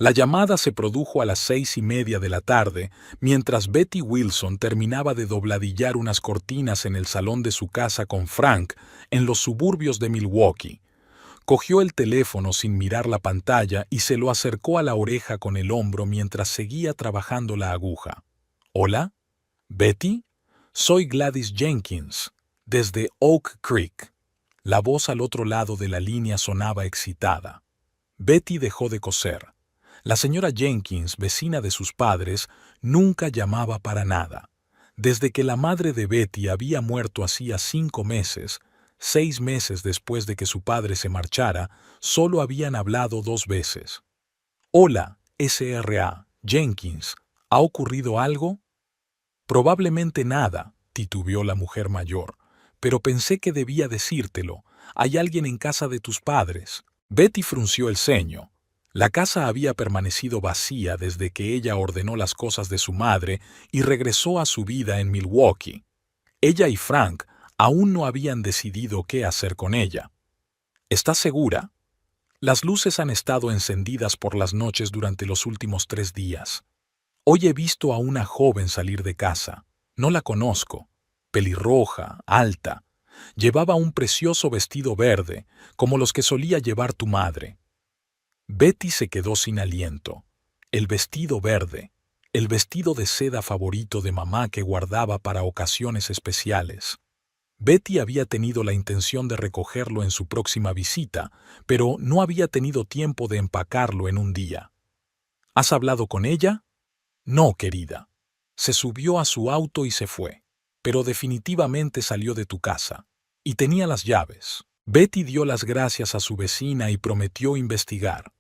La llamada se produjo a las 6:30 de la tarde, mientras Betty Wilson terminaba de dobladillar unas cortinas en el salón de su casa con Frank en los suburbios de Milwaukee. Cogió el teléfono sin mirar la pantalla y se lo acercó a la oreja con el hombro mientras seguía trabajando la aguja. ¿Hola? ¿Betty? Soy Gladys Jenkins, desde Oak Creek. La voz al otro lado de la línea sonaba excitada. Betty dejó de coser. La señora Jenkins, vecina de sus padres, nunca llamaba para nada. Desde que la madre de Betty había muerto hacía 5 meses, 6 meses después de que su padre se marchara, solo habían hablado 2 veces. «Hola, Sra. Jenkins, ¿ha ocurrido algo?» «Probablemente nada», titubeó la mujer mayor, «pero pensé que debía decírtelo. Hay alguien en casa de tus padres». Betty frunció el ceño. La casa había permanecido vacía desde que ella ordenó las cosas de su madre y regresó a su vida en Milwaukee. Ella y Frank aún no habían decidido qué hacer con ella. ¿Estás segura? Las luces han estado encendidas por las noches durante los últimos 3 días. Hoy he visto a una joven salir de casa. No la conozco. Pelirroja, alta. Llevaba un precioso vestido verde, como los que solía llevar tu madre. Betty se quedó sin aliento. El vestido verde, el vestido de seda favorito de mamá que guardaba para ocasiones especiales. Betty había tenido la intención de recogerlo en su próxima visita, pero no había tenido tiempo de empacarlo en un día. ¿Has hablado con ella? No, querida. Se subió a su auto y se fue, pero definitivamente salió de tu casa. Y tenía las llaves. Betty dio las gracias a su vecina y prometió investigar.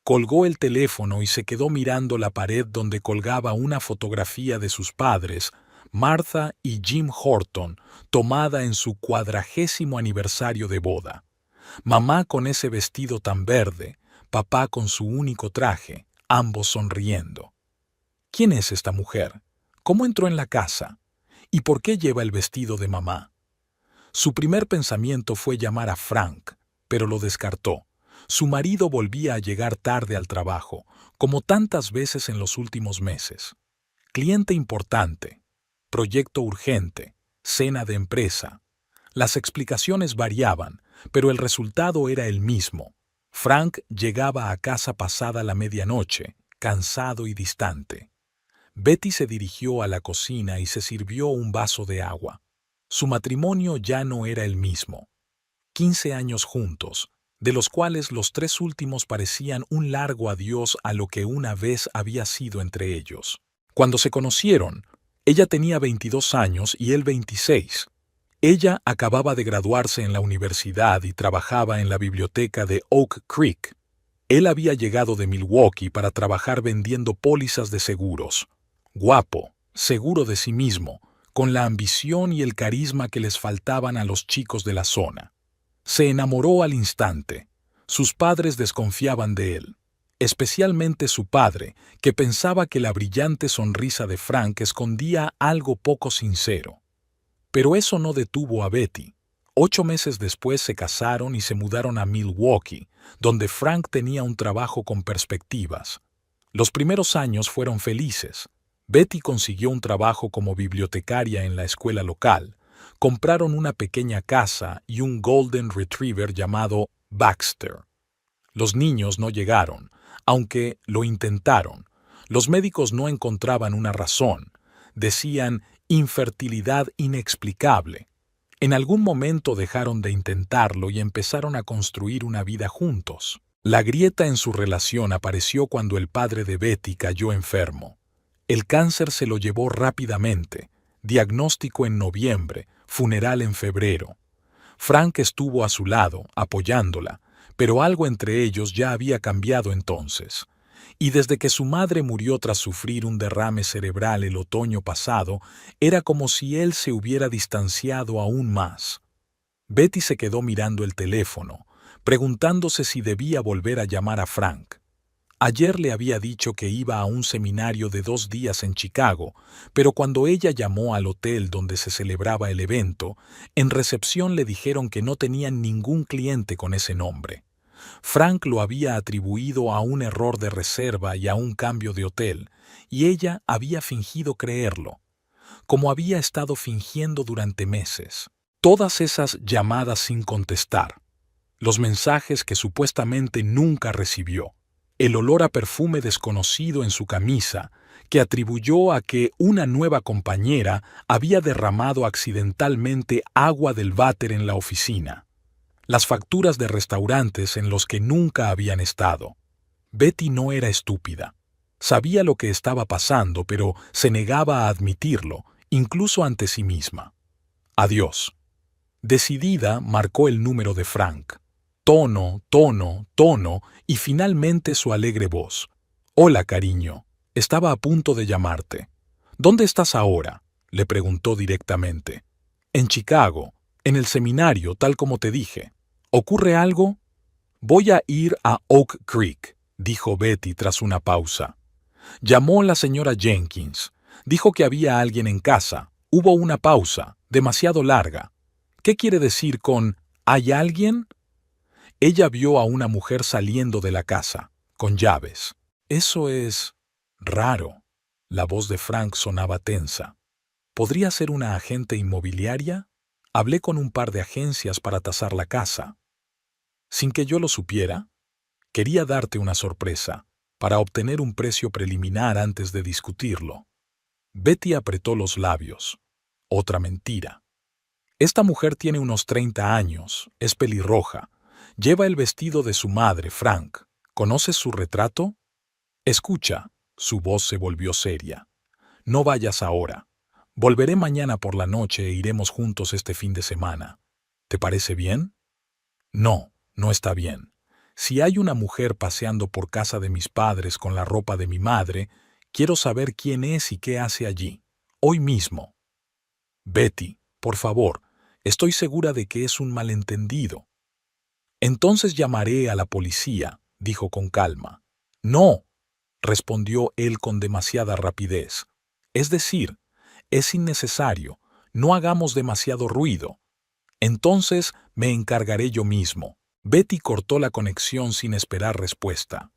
Colgó el teléfono y se quedó mirando la pared donde colgaba una fotografía de sus padres, Martha y Jim Horton, tomada en su 40º aniversario de boda. Mamá con ese vestido tan verde, papá con su único traje, ambos sonriendo. ¿Quién es esta mujer? ¿Cómo entró en la casa? ¿Y por qué lleva el vestido de mamá? Su primer pensamiento fue llamar a Frank, pero lo descartó. Su marido volvía a llegar tarde al trabajo, como tantas veces en los últimos meses. Cliente importante, proyecto urgente, cena de empresa. Las explicaciones variaban, pero el resultado era el mismo. Frank llegaba a casa pasada la medianoche, cansado y distante. Betty se dirigió a la cocina y se sirvió un vaso de agua. Su matrimonio ya no era el mismo. 15 años juntos, de los cuales los 3 últimos parecían un largo adiós a lo que una vez había sido entre ellos. Cuando se conocieron, ella tenía 22 años y él 26. Ella acababa de graduarse en la universidad y trabajaba en la biblioteca de Oak Creek. Él había llegado de Milwaukee para trabajar vendiendo pólizas de seguros. Guapo, seguro de sí mismo, con la ambición y el carisma que les faltaban a los chicos de la zona. Se enamoró al instante. Sus padres desconfiaban de él, especialmente su padre, que pensaba que la brillante sonrisa de Frank escondía algo poco sincero. Pero eso no detuvo a Betty. 8 meses después se casaron y se mudaron a Milwaukee, donde Frank tenía un trabajo con perspectivas. Los primeros años fueron felices. Betty consiguió un trabajo como bibliotecaria en la escuela local. Compraron una pequeña casa y un Golden Retriever llamado Baxter. Los niños no llegaron, aunque lo intentaron. Los médicos no encontraban una razón. Decían infertilidad inexplicable. En algún momento dejaron de intentarlo y empezaron a construir una vida juntos. La grieta en su relación apareció cuando el padre de Betty cayó enfermo. El cáncer se lo llevó rápidamente. Diagnóstico en noviembre, funeral en febrero. Frank estuvo a su lado, apoyándola, pero algo entre ellos ya había cambiado entonces. Y desde que su madre murió tras sufrir un derrame cerebral el otoño pasado, era como si él se hubiera distanciado aún más. Betty se quedó mirando el teléfono, preguntándose si debía volver a llamar a Frank. Ayer le había dicho que iba a un seminario de 2 días en Chicago, pero cuando ella llamó al hotel donde se celebraba el evento, en recepción le dijeron que no tenían ningún cliente con ese nombre. Frank lo había atribuido a un error de reserva y a un cambio de hotel, y ella había fingido creerlo, como había estado fingiendo durante meses. Todas esas llamadas sin contestar, los mensajes que supuestamente nunca recibió, el olor a perfume desconocido en su camisa, que atribuyó a que una nueva compañera había derramado accidentalmente agua del váter en la oficina, las facturas de restaurantes en los que nunca habían estado. Betty no era estúpida. Sabía lo que estaba pasando, pero se negaba a admitirlo, incluso ante sí misma. Adiós. Decidida, marcó el número de Frank. Tono, tono, tono, y finalmente su alegre voz. «Hola, cariño. Estaba a punto de llamarte». «¿Dónde estás ahora?», le preguntó directamente. «En Chicago, en el seminario, tal como te dije. ¿Ocurre algo?». «Voy a ir a Oak Creek», dijo Betty tras una pausa. Llamó la señora Jenkins. Dijo que había alguien en casa. Hubo una pausa, demasiado larga. ¿Qué quiere decir con «hay alguien»? Ella vio a una mujer saliendo de la casa, con llaves. «Eso es raro». La voz de Frank sonaba tensa. ¿Podría ser una agente inmobiliaria? Hablé con un par de agencias para tasar la casa. Sin que yo lo supiera, quería darte una sorpresa, para obtener un precio preliminar antes de discutirlo. Betty apretó los labios. Otra mentira. Esta mujer tiene unos 30 años, es pelirroja. Lleva el vestido de su madre, Frank. ¿Conoces su retrato? Escucha, su voz se volvió seria. No vayas ahora. Volveré mañana por la noche e iremos juntos este fin de semana. ¿Te parece bien? No, no está bien. Si hay una mujer paseando por casa de mis padres con la ropa de mi madre, quiero saber quién es y qué hace allí. Hoy mismo. Betty, por favor, estoy segura de que es un malentendido. Entonces llamaré a la policía, dijo con calma. No, respondió él con demasiada rapidez. Es decir, es innecesario, no hagamos demasiado ruido. Entonces me encargaré yo mismo. Betty cortó la conexión sin esperar respuesta.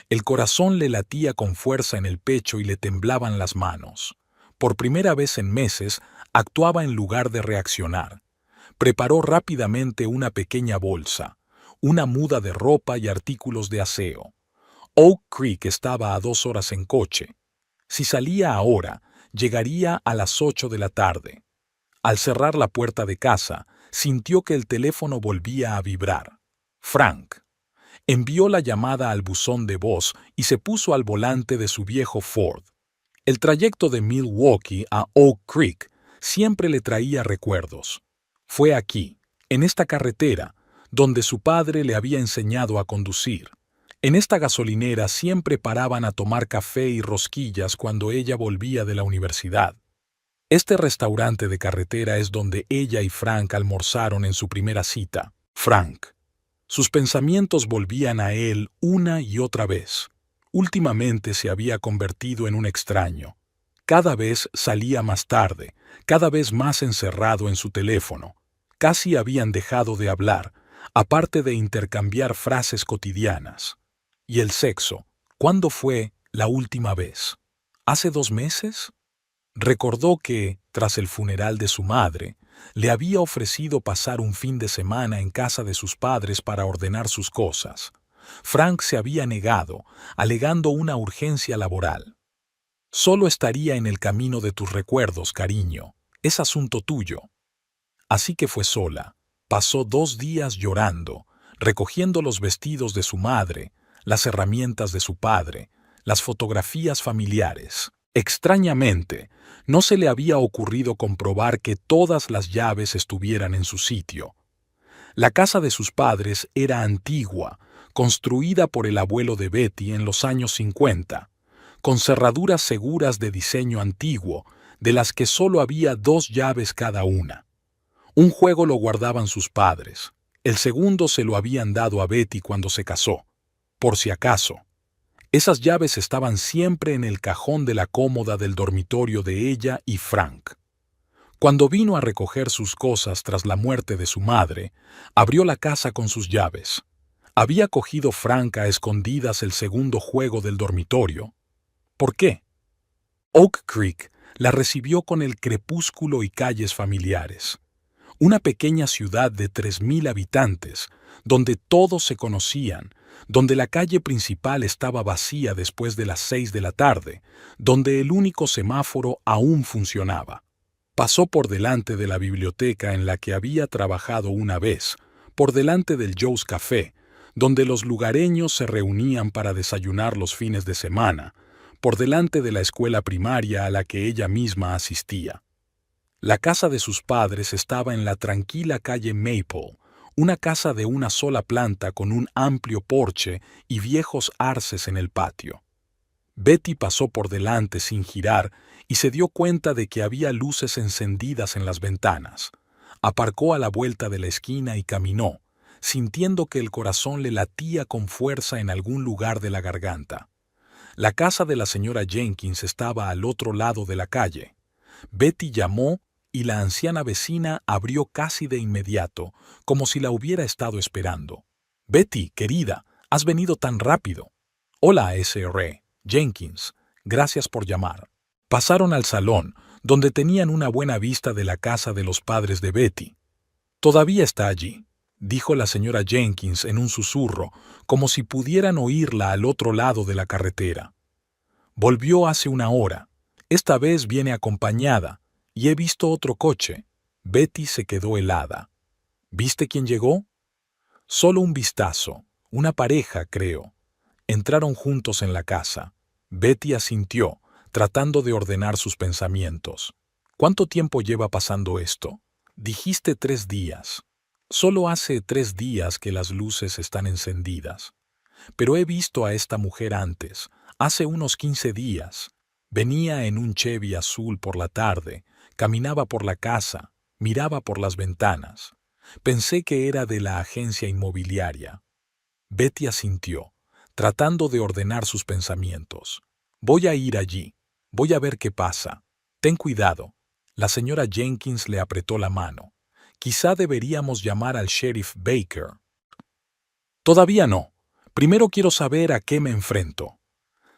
El corazón le latía con fuerza en el pecho y le temblaban las manos. Por primera vez en meses, actuaba en lugar de reaccionar. Preparó rápidamente una pequeña bolsa, una muda de ropa y artículos de aseo. Oak Creek estaba a 2 horas en coche. Si salía ahora, llegaría a las 8 de la tarde. Al cerrar la puerta de casa, sintió que el teléfono volvía a vibrar. Frank. Envió la llamada al buzón de voz y se puso al volante de su viejo Ford. El trayecto de Milwaukee a Oak Creek siempre le traía recuerdos. Fue aquí, en esta carretera, donde su padre le había enseñado a conducir. En esta gasolinera siempre paraban a tomar café y rosquillas cuando ella volvía de la universidad. Este restaurante de carretera es donde ella y Frank almorzaron en su primera cita. Frank. Sus pensamientos volvían a él una y otra vez. Últimamente se había convertido en un extraño. Cada vez salía más tarde, cada vez más encerrado en su teléfono. Casi habían dejado de hablar, aparte de intercambiar frases cotidianas. ¿Y el sexo? ¿Cuándo fue la última vez? ¿Hace 2 meses? Recordó que, tras el funeral de su madre, le había ofrecido pasar un fin de semana en casa de sus padres para ordenar sus cosas. Frank se había negado, alegando una urgencia laboral. Solo estaría en el camino de tus recuerdos, cariño. Es asunto tuyo. Así que fue sola. Pasó 2 días llorando, recogiendo los vestidos de su madre, las herramientas de su padre, las fotografías familiares. Extrañamente, no se le había ocurrido comprobar que todas las llaves estuvieran en su sitio. La casa de sus padres era antigua, construida por el abuelo de Betty en los años 50, con cerraduras seguras de diseño antiguo, de las que solo había 2 llaves cada una. Un juego lo guardaban sus padres, el segundo se lo habían dado a Betty cuando se casó, por si acaso. Esas llaves estaban siempre en el cajón de la cómoda del dormitorio de ella y Frank. Cuando vino a recoger sus cosas tras la muerte de su madre, abrió la casa con sus llaves. Había cogido Frank a escondidas el segundo juego del dormitorio. ¿Por qué? Oak Creek la recibió con el crepúsculo y calles familiares. Una pequeña ciudad de 3.000 habitantes, donde todos se conocían, donde la calle principal estaba vacía después de las 6 de la tarde, donde el único semáforo aún funcionaba. Pasó por delante de la biblioteca en la que había trabajado una vez, por delante del Joe's Café, donde los lugareños se reunían para desayunar los fines de semana, por delante de la escuela primaria a la que ella misma asistía. La casa de sus padres estaba en la tranquila calle Maple, una casa de una sola planta con un amplio porche y viejos arces en el patio. Betty pasó por delante sin girar y se dio cuenta de que había luces encendidas en las ventanas. Aparcó a la vuelta de la esquina y caminó, sintiendo que el corazón le latía con fuerza en algún lugar de la garganta. La casa de la señora Jenkins estaba al otro lado de la calle. Betty llamó y la anciana vecina abrió casi de inmediato, como si la hubiera estado esperando. «Betty, querida, has venido tan rápido». «Hola, Sr. Jenkins. Gracias por llamar». Pasaron al salón, donde tenían una buena vista de la casa de los padres de Betty. «Todavía está allí», dijo la señora Jenkins en un susurro, como si pudieran oírla al otro lado de la carretera. «Volvió hace una hora. Esta vez viene acompañada, y he visto otro coche». Betty se quedó helada. «¿Viste quién llegó?» «Solo un vistazo. Una pareja, creo». Entraron juntos en la casa. Betty asintió, tratando de ordenar sus pensamientos. «¿Cuánto tiempo lleva pasando esto?» «Dijiste 3 días. Solo hace 3 días que las luces están encendidas. Pero he visto a esta mujer antes, hace unos 15 días. Venía en un Chevy azul por la tarde, caminaba por la casa, miraba por las ventanas. Pensé que era de la agencia inmobiliaria». Betty asintió, tratando de ordenar sus pensamientos. «Voy a ir allí. Voy a ver qué pasa. Ten cuidado». La señora Jenkins le apretó la mano. «Quizá deberíamos llamar al sheriff Baker». «Todavía no. Primero quiero saber a qué me enfrento».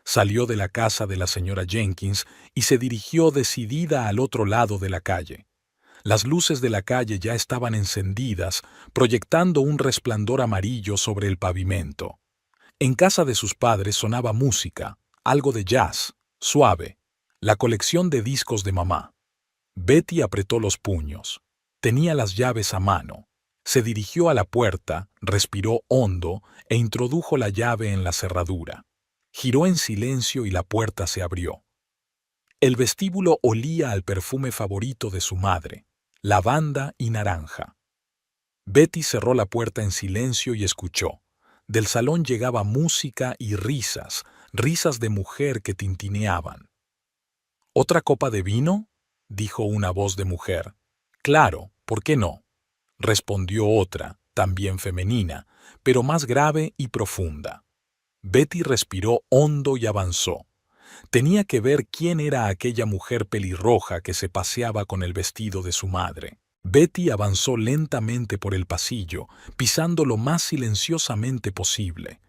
Salió de la casa de la señora Jenkins y se dirigió decidida al otro lado de la calle. Las luces de la calle ya estaban encendidas, proyectando un resplandor amarillo sobre el pavimento. En casa de sus padres sonaba música, algo de jazz, suave, la colección de discos de mamá. Betty apretó los puños. Tenía las llaves a mano. Se dirigió a la puerta, respiró hondo e introdujo la llave en la cerradura. Giró en silencio y la puerta se abrió. El vestíbulo olía al perfume favorito de su madre, lavanda y naranja. Betty cerró la puerta en silencio y escuchó. Del salón llegaba música y risas, risas de mujer que tintineaban. «¿Otra copa de vino?», dijo una voz de mujer. «Claro, ¿por qué no?», respondió otra, también femenina, pero más grave y profunda. Betty respiró hondo y avanzó. Tenía que ver quién era aquella mujer pelirroja que se paseaba con el vestido de su madre. Betty avanzó lentamente por el pasillo, pisando lo más silenciosamente posible.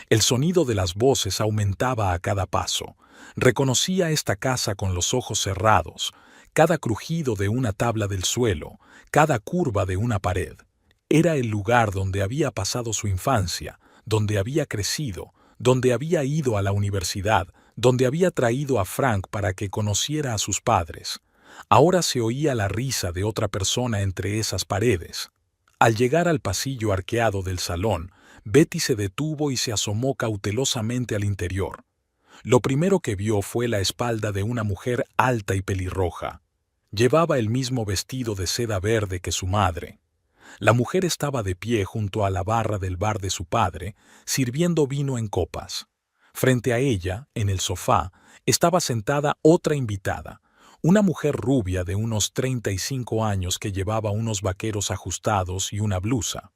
El sonido de las voces aumentaba a cada paso. Reconocía esta casa con los ojos cerrados, cada crujido de una tabla del suelo, cada curva de una pared. Era el lugar donde había pasado su infancia, donde había crecido, donde había ido a la universidad, donde había traído a Frank para que conociera a sus padres. Ahora se oía la risa de otra persona entre esas paredes. Al llegar al pasillo arqueado del salón, Betty se detuvo y se asomó cautelosamente al interior. Lo primero que vio fue la espalda de una mujer alta y pelirroja. Llevaba el mismo vestido de seda verde que su madre. La mujer estaba de pie junto a la barra del bar de su padre, sirviendo vino en copas. Frente a ella, en el sofá, estaba sentada otra invitada, una mujer rubia de unos 35 años que llevaba unos vaqueros ajustados y una blusa.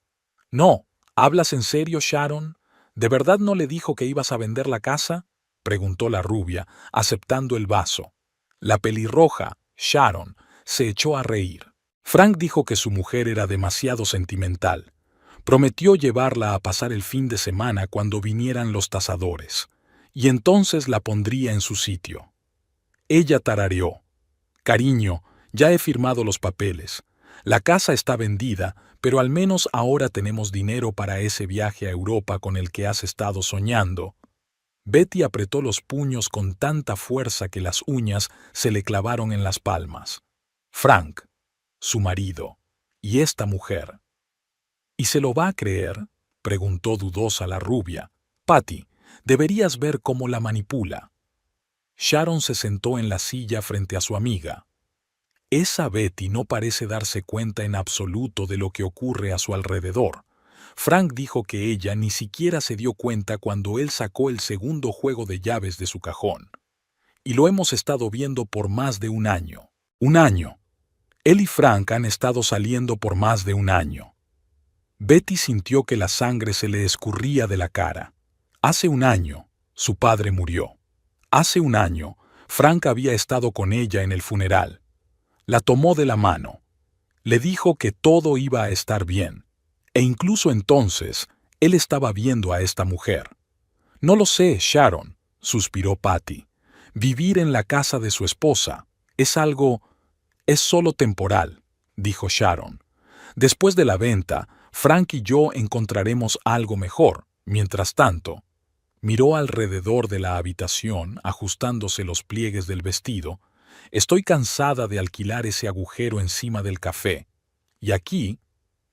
«No, ¿hablas en serio, Sharon? ¿De verdad no le dijo que ibas a vender la casa?», preguntó la rubia, aceptando el vaso. La pelirroja, Sharon, se echó a reír. Frank dijo que su mujer era demasiado sentimental. Prometió llevarla a pasar el fin de semana cuando vinieran los tasadores, y entonces la pondría en su sitio. Ella tarareó: «Cariño, ya he firmado los papeles. La casa está vendida, pero al menos ahora tenemos dinero para ese viaje a Europa con el que has estado soñando». Betty apretó los puños con tanta fuerza que las uñas se le clavaron en las palmas. Frank, su marido, y esta mujer. ¿Y se lo va a creer?, preguntó dudosa la rubia. Patty, deberías ver cómo la manipula. Sharon se sentó en la silla frente a su amiga. Esa Betty no parece darse cuenta en absoluto de lo que ocurre a su alrededor. Frank dijo que ella ni siquiera se dio cuenta cuando él sacó el segundo juego de llaves de su cajón. Y lo hemos estado viendo por más de un año. Un año. Él y Frank han estado saliendo por más de un año. Betty sintió que la sangre se le escurría de la cara. Hace un año, su padre murió. Hace un año, Frank había estado con ella en el funeral. La tomó de la mano. Le dijo que todo iba a estar bien. E incluso entonces, él estaba viendo a esta mujer. No lo sé, Sharon, suspiró Patty. Vivir en la casa de su esposa es solo temporal, dijo Sharon. Después de la venta, Frank y yo encontraremos algo mejor. Mientras tanto, miró alrededor de la habitación, ajustándose los pliegues del vestido. Estoy cansada de alquilar ese agujero encima del café. Y aquí,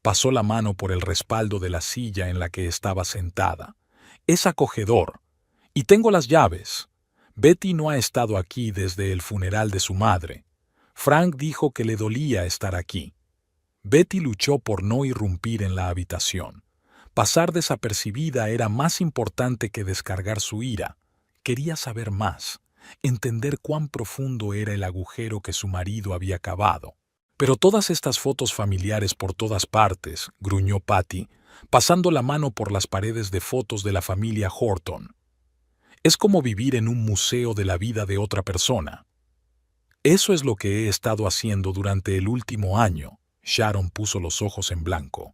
pasó la mano por el respaldo de la silla en la que estaba sentada. Es acogedor. Y tengo las llaves. Betty no ha estado aquí desde el funeral de su madre. Frank dijo que le dolía estar aquí. Betty luchó por no irrumpir en la habitación. Pasar desapercibida era más importante que descargar su ira. Quería saber más, entender cuán profundo era el agujero que su marido había cavado. Pero todas estas fotos familiares por todas partes, gruñó Patty, pasando la mano por las paredes de fotos de la familia Horton. Es como vivir en un museo de la vida de otra persona. Eso es lo que he estado haciendo durante el último año. Sharon puso los ojos en blanco.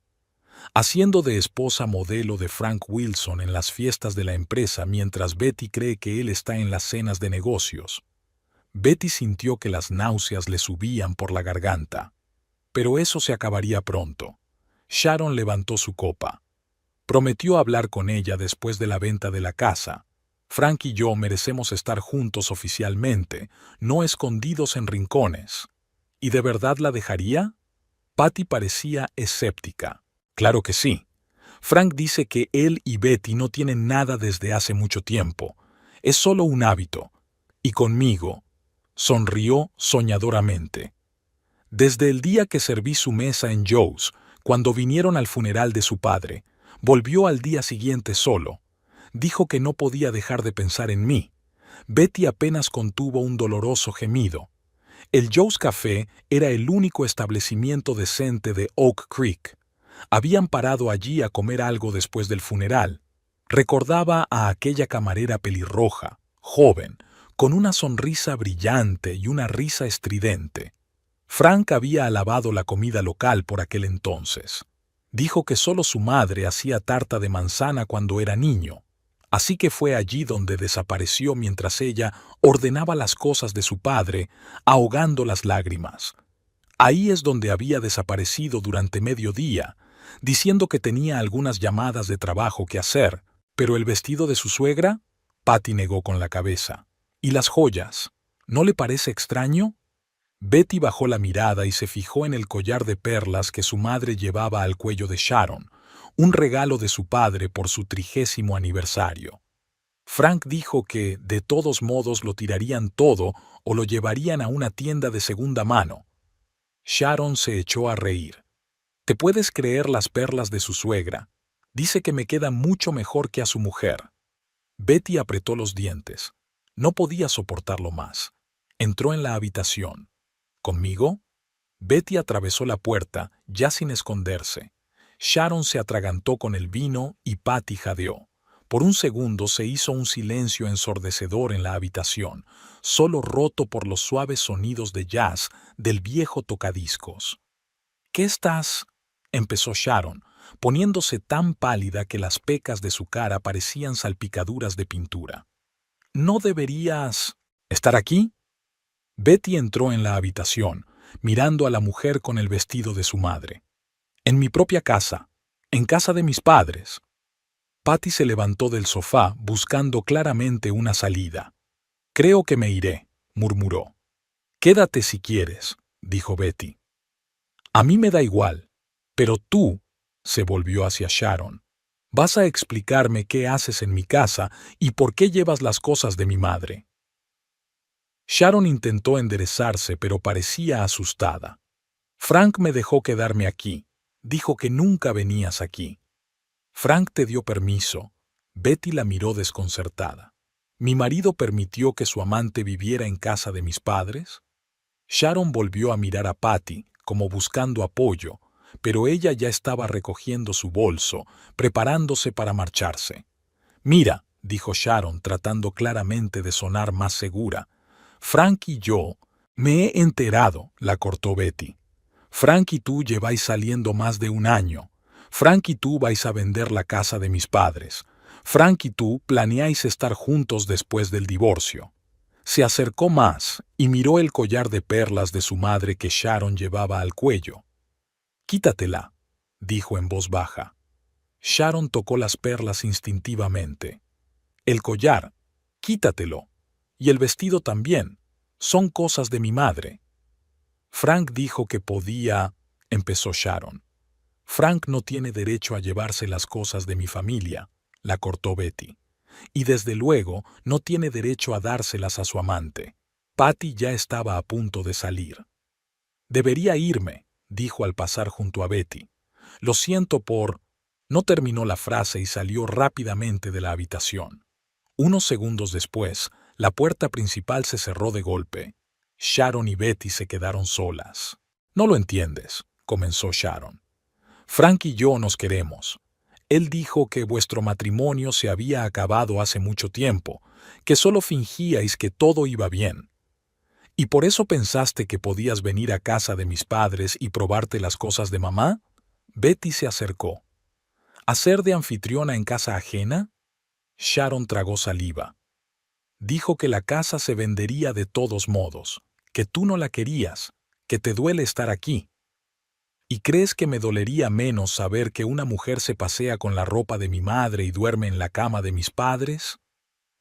Haciendo de esposa modelo de Frank Wilson en las fiestas de la empresa mientras Betty cree que él está en las cenas de negocios. Betty sintió que las náuseas le subían por la garganta. Pero eso se acabaría pronto. Sharon levantó su copa. Prometió hablar con ella después de la venta de la casa. Frank y yo merecemos estar juntos oficialmente, no escondidos en rincones. ¿Y de verdad la dejaría? Patty parecía escéptica. Claro que sí. Frank dice que él y Betty no tienen nada desde hace mucho tiempo. Es solo un hábito. Y conmigo, sonrió soñadoramente. Desde el día que serví su mesa en Joe's, cuando vinieron al funeral de su padre, volvió al día siguiente solo. Dijo que no podía dejar de pensar en mí. Betty apenas contuvo un doloroso gemido. El Joe's Café era el único establecimiento decente de Oak Creek. Habían parado allí a comer algo después del funeral. Recordaba a aquella camarera pelirroja, joven, con una sonrisa brillante y una risa estridente. Frank había alabado la comida local por aquel entonces. Dijo que solo su madre hacía tarta de manzana cuando era niño. Así que fue allí donde desapareció mientras ella ordenaba las cosas de su padre, ahogando las lágrimas. Ahí es donde había desaparecido durante mediodía, diciendo que tenía algunas llamadas de trabajo que hacer. ¿Pero el vestido de su suegra? Patty negó con la cabeza. ¿Y las joyas? ¿No le parece extraño? Betty bajó la mirada y se fijó en el collar de perlas que su madre llevaba al cuello de Sharon, un regalo de su padre por su 30º aniversario. Frank dijo que, de todos modos, lo tirarían todo o lo llevarían a una tienda de segunda mano. Sharon se echó a reír. ¿Te puedes creer las perlas de su suegra? Dice que me quedan mucho mejor que a su mujer. Betty apretó los dientes. No podía soportarlo más. Entró en la habitación. ¿Conmigo? Betty atravesó la puerta, ya sin esconderse. Sharon se atragantó con el vino y Patty jadeó. Por un segundo se hizo un silencio ensordecedor en la habitación, solo roto por los suaves sonidos de jazz del viejo tocadiscos. —¿Qué estás? —empezó Sharon, poniéndose tan pálida que las pecas de su cara parecían salpicaduras de pintura. ¿No deberías estar aquí? Betty entró en la habitación, mirando a la mujer con el vestido de su madre. En mi propia casa, en casa de mis padres. Patty se levantó del sofá buscando claramente una salida. Creo que me iré, murmuró. Quédate si quieres, dijo Betty. A mí me da igual, pero tú, se volvió hacia Sharon, vas a explicarme qué haces en mi casa y por qué llevas las cosas de mi madre. Sharon intentó enderezarse, pero parecía asustada. Frank me dejó quedarme aquí. Dijo que nunca venías aquí. Frank te dio permiso. Betty la miró desconcertada. ¿Mi marido permitió que su amante viviera en casa de mis padres? Sharon volvió a mirar a Patty, como buscando apoyo, pero ella ya estaba recogiendo su bolso, preparándose para marcharse. Mira, dijo Sharon, tratando claramente de sonar más segura. Frank y yo, me he enterado, la cortó Betty. Frank y tú lleváis saliendo más de un año. Frank y tú vais a vender la casa de mis padres. Frank y tú planeáis estar juntos después del divorcio. Se acercó más y miró el collar de perlas de su madre que Sharon llevaba al cuello. Quítatela, dijo en voz baja. Sharon tocó las perlas instintivamente. El collar, quítatelo. Y el vestido también. Son cosas de mi madre. Frank dijo que podía, empezó Sharon. Frank no tiene derecho a llevarse las cosas de mi familia, la cortó Betty. Y desde luego no tiene derecho a dárselas a su amante. Patty ya estaba a punto de salir. Debería irme, dijo al pasar junto a Betty. Lo siento por... No terminó la frase y salió rápidamente de la habitación. Unos segundos después, la puerta principal se cerró de golpe. Sharon y Betty se quedaron solas. No lo entiendes, comenzó Sharon. Frank y yo nos queremos. Él dijo que vuestro matrimonio se había acabado hace mucho tiempo, que solo fingíais que todo iba bien. ¿Y por eso pensaste que podías venir a casa de mis padres y probarte las cosas de mamá? Betty se acercó. ¿Hacer de anfitriona en casa ajena? Sharon tragó saliva. Dijo que la casa se vendería de todos modos, que tú no la querías, que te duele estar aquí. ¿Y crees que me dolería menos saber que una mujer se pasea con la ropa de mi madre y duerme en la cama de mis padres?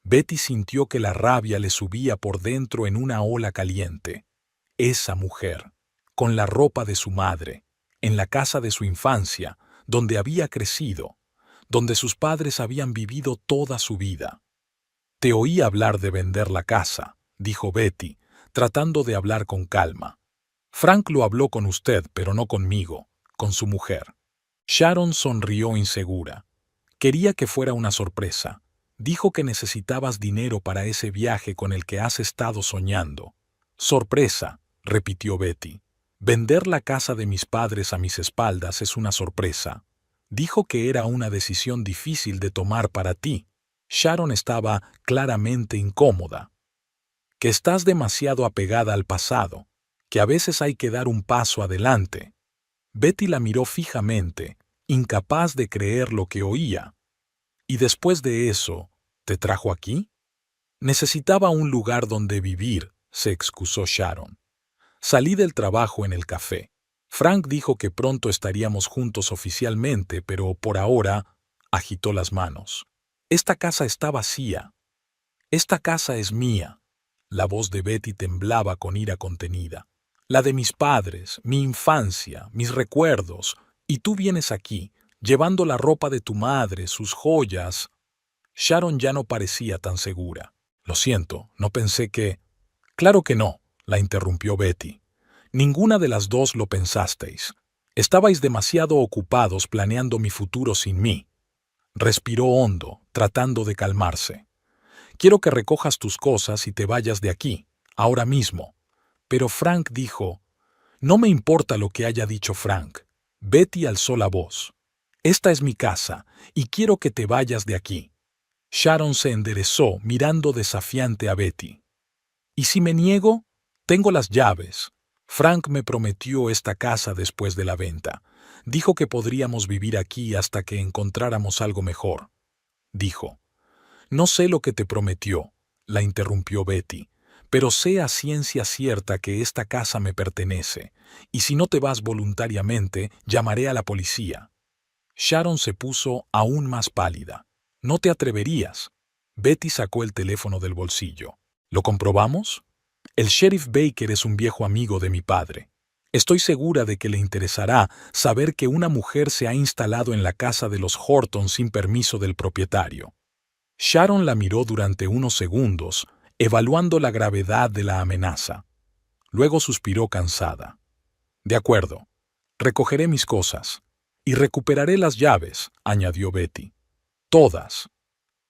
Betty sintió que la rabia le subía por dentro en una ola caliente. Esa mujer, con la ropa de su madre, en la casa de su infancia, donde había crecido, donde sus padres habían vivido toda su vida. Te oí hablar de vender la casa, dijo Betty, tratando de hablar con calma. Frank lo habló con usted, pero no conmigo, con su mujer. Sharon sonrió insegura. Quería que fuera una sorpresa. Dijo que necesitabas dinero para ese viaje con el que has estado soñando. Sorpresa, repitió Betty. Vender la casa de mis padres a mis espaldas es una sorpresa. Dijo que era una decisión difícil de tomar para ti. Sharon estaba claramente incómoda. Que estás demasiado apegada al pasado, que a veces hay que dar un paso adelante. Betty la miró fijamente, incapaz de creer lo que oía. ¿Y después de eso, te trajo aquí? Necesitaba un lugar donde vivir, se excusó Sharon. Salí del trabajo en el café. Frank dijo que pronto estaríamos juntos oficialmente, pero por ahora agitó las manos. Esta casa está vacía. Esta casa es mía. La voz de Betty temblaba con ira contenida. La de mis padres, mi infancia, mis recuerdos, y tú vienes aquí, llevando la ropa de tu madre, sus joyas. Sharon ya no parecía tan segura. Lo siento, no pensé que... Claro que no, la interrumpió Betty. Ninguna de las dos lo pensasteis. Estabais demasiado ocupados planeando mi futuro sin mí. Respiró hondo, tratando de calmarse. Quiero que recojas tus cosas y te vayas de aquí, ahora mismo. Pero Frank dijo, no me importa lo que haya dicho Frank. Betty alzó la voz. Esta es mi casa, y quiero que te vayas de aquí. Sharon se enderezó, mirando desafiante a Betty. ¿Y si me niego? Tengo las llaves. Frank me prometió esta casa después de la venta. Dijo que podríamos vivir aquí hasta que encontráramos algo mejor. Dijo. No sé lo que te prometió, la interrumpió Betty, pero sé a ciencia cierta que esta casa me pertenece, y si no te vas voluntariamente, llamaré a la policía. Sharon se puso aún más pálida. No te atreverías. Betty sacó el teléfono del bolsillo. ¿Lo comprobamos? El sheriff Baker es un viejo amigo de mi padre. Estoy segura de que le interesará saber que una mujer se ha instalado en la casa de los Horton sin permiso del propietario. Sharon la miró durante unos segundos, evaluando la gravedad de la amenaza. Luego suspiró cansada. De acuerdo. Recogeré mis cosas. Y recuperaré las llaves, añadió Betty. Todas.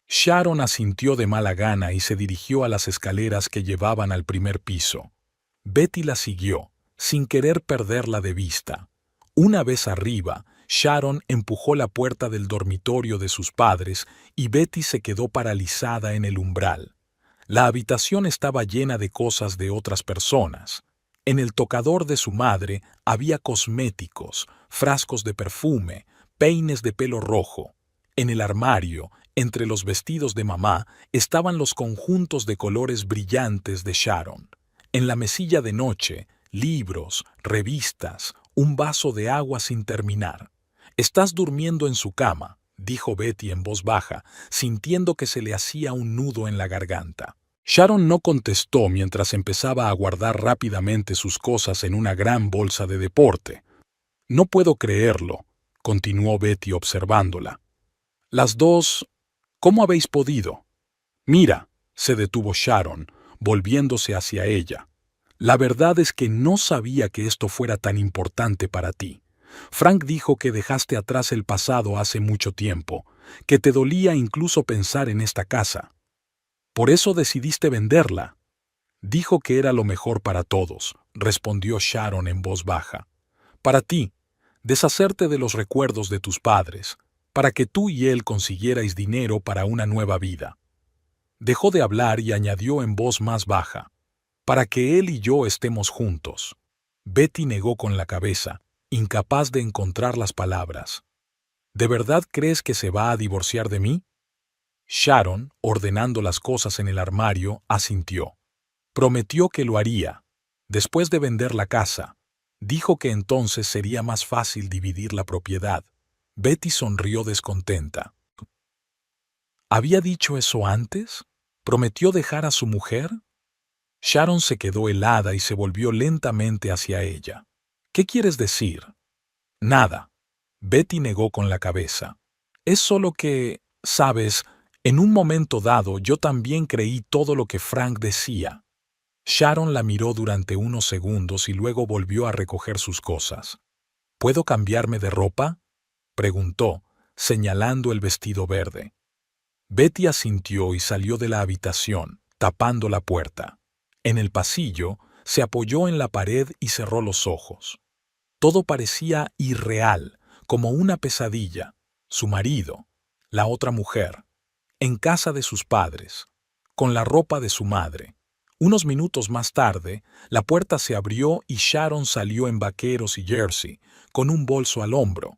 Sharon asintió de mala gana y se dirigió a las escaleras que llevaban al primer piso. Betty la siguió, sin querer perderla de vista. Una vez arriba, Sharon empujó la puerta del dormitorio de sus padres y Betty se quedó paralizada en el umbral. La habitación estaba llena de cosas de otras personas. En el tocador de su madre había cosméticos, frascos de perfume, peines de pelo rojo. En el armario, entre los vestidos de mamá, estaban los conjuntos de colores brillantes de Sharon. En la mesilla de noche, libros, revistas, un vaso de agua sin terminar. «Estás durmiendo en su cama», dijo Betty en voz baja, sintiendo que se le hacía un nudo en la garganta. Sharon no contestó mientras empezaba a guardar rápidamente sus cosas en una gran bolsa de deporte. «No puedo creerlo», continuó Betty observándola. «Las dos... ¿Cómo habéis podido?» «Mira», se detuvo Sharon, volviéndose hacia ella. «La verdad es que no sabía que esto fuera tan importante para ti. Frank dijo que dejaste atrás el pasado hace mucho tiempo, que te dolía incluso pensar en esta casa. Por eso decidiste venderla». «Dijo que era lo mejor para todos», respondió Sharon en voz baja. «Para ti, deshacerte de los recuerdos de tus padres, para que tú y él consiguierais dinero para una nueva vida». Dejó de hablar y añadió en voz más baja, «para que él y yo estemos juntos». Betty negó con la cabeza, incapaz de encontrar las palabras. «¿De verdad crees que se va a divorciar de mí?» Sharon, ordenando las cosas en el armario, asintió. Prometió que lo haría. Después de vender la casa, dijo que entonces sería más fácil dividir la propiedad. Betty sonrió descontenta. ¿Había dicho eso antes? ¿Prometió dejar a su mujer? Sharon se quedó helada y se volvió lentamente hacia ella. ¿Qué quieres decir? Nada. Betty negó con la cabeza. Es solo que, sabes, en un momento dado yo también creí todo lo que Frank decía. Sharon la miró durante unos segundos y luego volvió a recoger sus cosas. ¿Puedo cambiarme de ropa?, preguntó, señalando el vestido verde. Betty asintió y salió de la habitación, tapando la puerta. En el pasillo, se apoyó en la pared y cerró los ojos. Todo parecía irreal, como una pesadilla. Su marido, la otra mujer, en casa de sus padres, con la ropa de su madre. Unos minutos más tarde, la puerta se abrió y Sharon salió en vaqueros y jersey, con un bolso al hombro.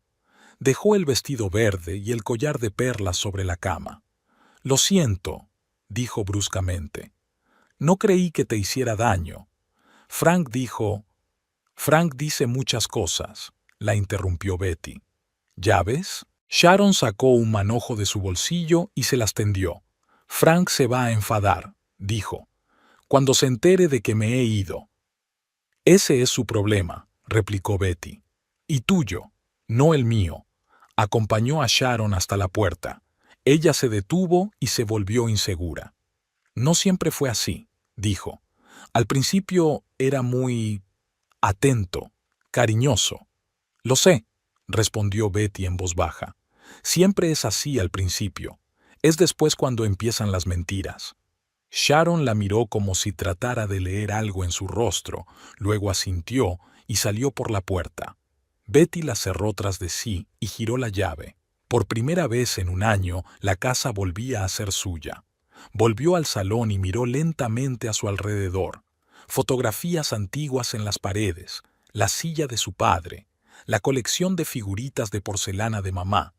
Dejó el vestido verde y el collar de perlas sobre la cama. «Lo siento», dijo bruscamente. «No creí que te hiciera daño». Frank dice muchas cosas», la interrumpió Betty. «¿Ya ves?» Sharon sacó un manojo de su bolsillo y se las tendió. «Frank se va a enfadar», dijo, «cuando se entere de que me he ido». «Ese es su problema», replicó Betty. «Y tuyo, no el mío». Acompañó a Sharon hasta la puerta. Ella se detuvo y se volvió insegura. «No siempre fue así», dijo. «Al principio era muy atento, cariñoso». «Lo sé», respondió Betty en voz baja. «Siempre es así al principio. Es después cuando empiezan las mentiras». Sharon la miró como si tratara de leer algo en su rostro, luego asintió y salió por la puerta. Betty la cerró tras de sí y giró la llave. Por primera vez en un año, la casa volvía a ser suya. Volvió al salón y miró lentamente a su alrededor. fotografías antiguas en las paredes, la silla de su padre, la colección de figuritas de porcelana de mamá.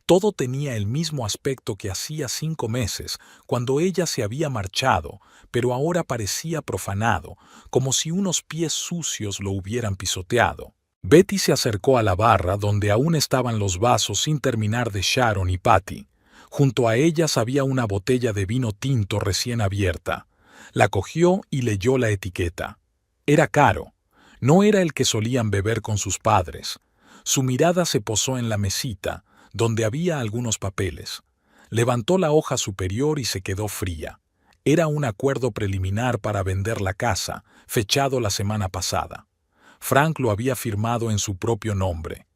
Todo tenía el mismo aspecto que hacía 5 meses, cuando ella se había marchado, pero ahora parecía profanado, como si unos pies sucios lo hubieran pisoteado. Betty se acercó a la barra donde aún estaban los vasos sin terminar de Sharon y Patty. Junto a ellas había una botella de vino tinto recién abierta. La cogió y leyó la etiqueta. Era caro. No era el que solían beber con sus padres. Su mirada se posó en la mesita, donde había algunos papeles. Levantó la hoja superior y se quedó fría. Era un acuerdo preliminar para vender la casa, fechado la semana pasada. Frank lo había firmado en su propio nombre.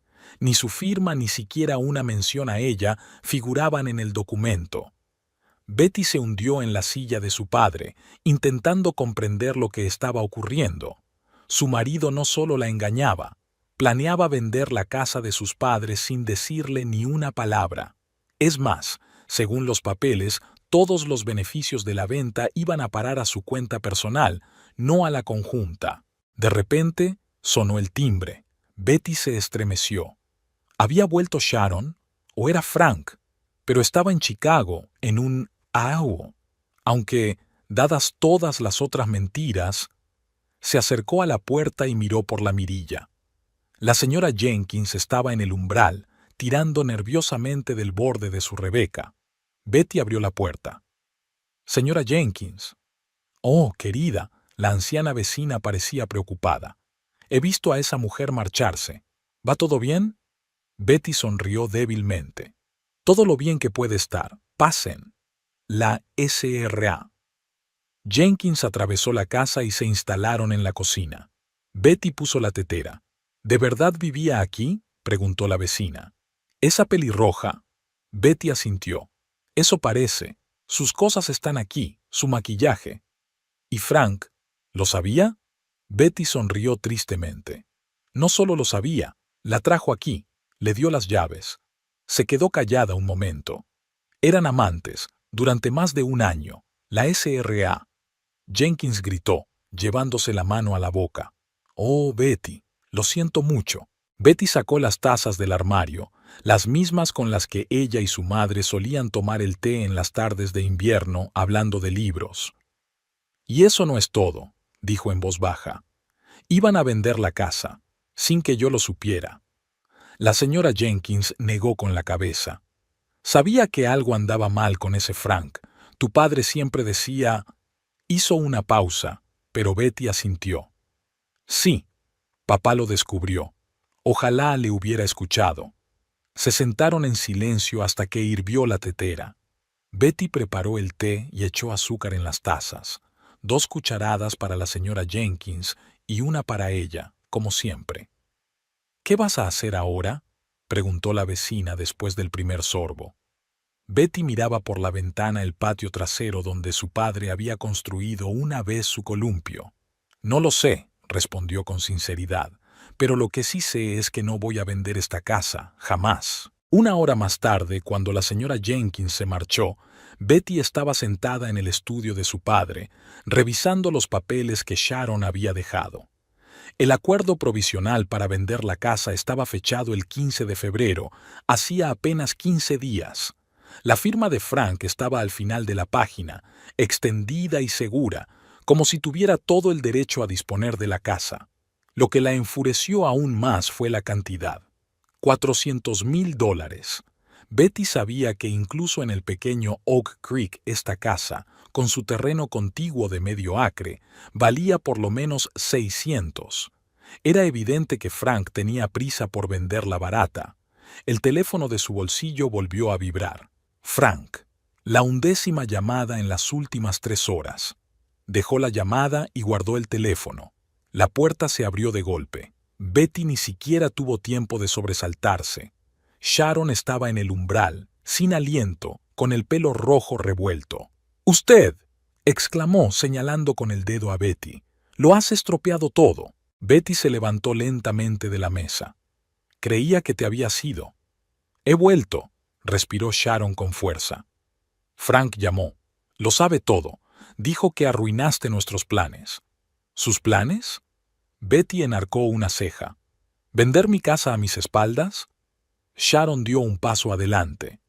Ni su firma ni siquiera una mención a ella figuraban en el documento. Betty se hundió en la silla de su padre, intentando comprender lo que estaba ocurriendo. Su marido no solo la engañaba, planeaba vender la casa de sus padres sin decirle ni una palabra. Es más, según los papeles, todos los beneficios de la venta iban a parar a su cuenta personal, no a la conjunta. De repente, sonó el timbre. Betty se estremeció. ¿Había vuelto Sharon? ¿O era Frank? Pero estaba en Chicago, en un AAU. Aunque, dadas todas las otras mentiras, se acercó a la puerta y miró por la mirilla. La señora Jenkins estaba en el umbral, tirando nerviosamente del borde de su Rebeca. Betty abrió la puerta. «Señora Jenkins». «Oh, querida», la anciana vecina parecía preocupada. «He visto a esa mujer marcharse. ¿Va todo bien?» Betty sonrió débilmente. «Todo lo bien que puede estar. Pasen». La SRA. Jenkins atravesó la casa y se instalaron en la cocina. Betty puso la tetera. «¿De verdad vivía aquí?», preguntó la vecina. «¿Esa pelirroja?» Betty asintió. «Eso parece. Sus cosas están aquí, su maquillaje». «¿Y Frank? ¿Lo sabía?» Betty sonrió tristemente. «No solo lo sabía, la trajo aquí, le dio las llaves». Se quedó callada un momento. Eran amantes, durante más de un año. La SRA. Jenkins gritó, llevándose la mano a la boca. «Oh, Betty, lo siento mucho». Betty sacó las tazas del armario, las mismas con las que ella y su madre solían tomar el té en las tardes de invierno hablando de libros. «Y eso no es todo», dijo en voz baja. «Iban a vender la casa, sin que yo lo supiera». La señora Jenkins negó con la cabeza. «Sabía que algo andaba mal con ese Frank. Tu padre siempre decía...». Hizo una pausa, pero Betty asintió. «Sí, papá lo descubrió. Ojalá le hubiera escuchado». Se sentaron en silencio hasta que hirvió la tetera. Betty preparó el té y echó azúcar en las tazas. 2 cucharadas para la señora Jenkins y una para ella, como siempre. «¿Qué vas a hacer ahora?», preguntó la vecina después del primer sorbo. Betty miraba por la ventana el patio trasero donde su padre había construido una vez su columpio. «No lo sé», respondió con sinceridad, «pero lo que sí sé es que no voy a vender esta casa, jamás». 1 hora más tarde, cuando la señora Jenkins se marchó, Betty estaba sentada en el estudio de su padre, revisando los papeles que Sharon había dejado. El acuerdo provisional para vender la casa estaba fechado el 15 de febrero, hacía apenas 15 días. La firma de Frank estaba al final de la página, extendida y segura, como si tuviera todo el derecho a disponer de la casa. Lo que la enfureció aún más fue la cantidad. $400,000. Betty sabía que incluso en el pequeño Oak Creek esta casa, con su terreno contiguo de medio acre, valía por lo menos 600. Era evidente que Frank tenía prisa por venderla barata. El teléfono de su bolsillo volvió a vibrar. Frank. La 11ª llamada en las últimas 3 horas. Dejó la llamada y guardó el teléfono. La puerta se abrió de golpe. Betty ni siquiera tuvo tiempo de sobresaltarse. Sharon estaba en el umbral, sin aliento, con el pelo rojo revuelto. «¡Usted!», exclamó señalando con el dedo a Betty. «Lo has estropeado todo». Betty se levantó lentamente de la mesa. «Creía que te habías ido». «He vuelto», respiró Sharon con fuerza. Frank llamó. «Lo sabe todo. Dijo que arruinaste nuestros planes». ¿Sus planes? Betty enarcó una ceja. ¿Vender mi casa a mis espaldas? Sharon dio un paso adelante.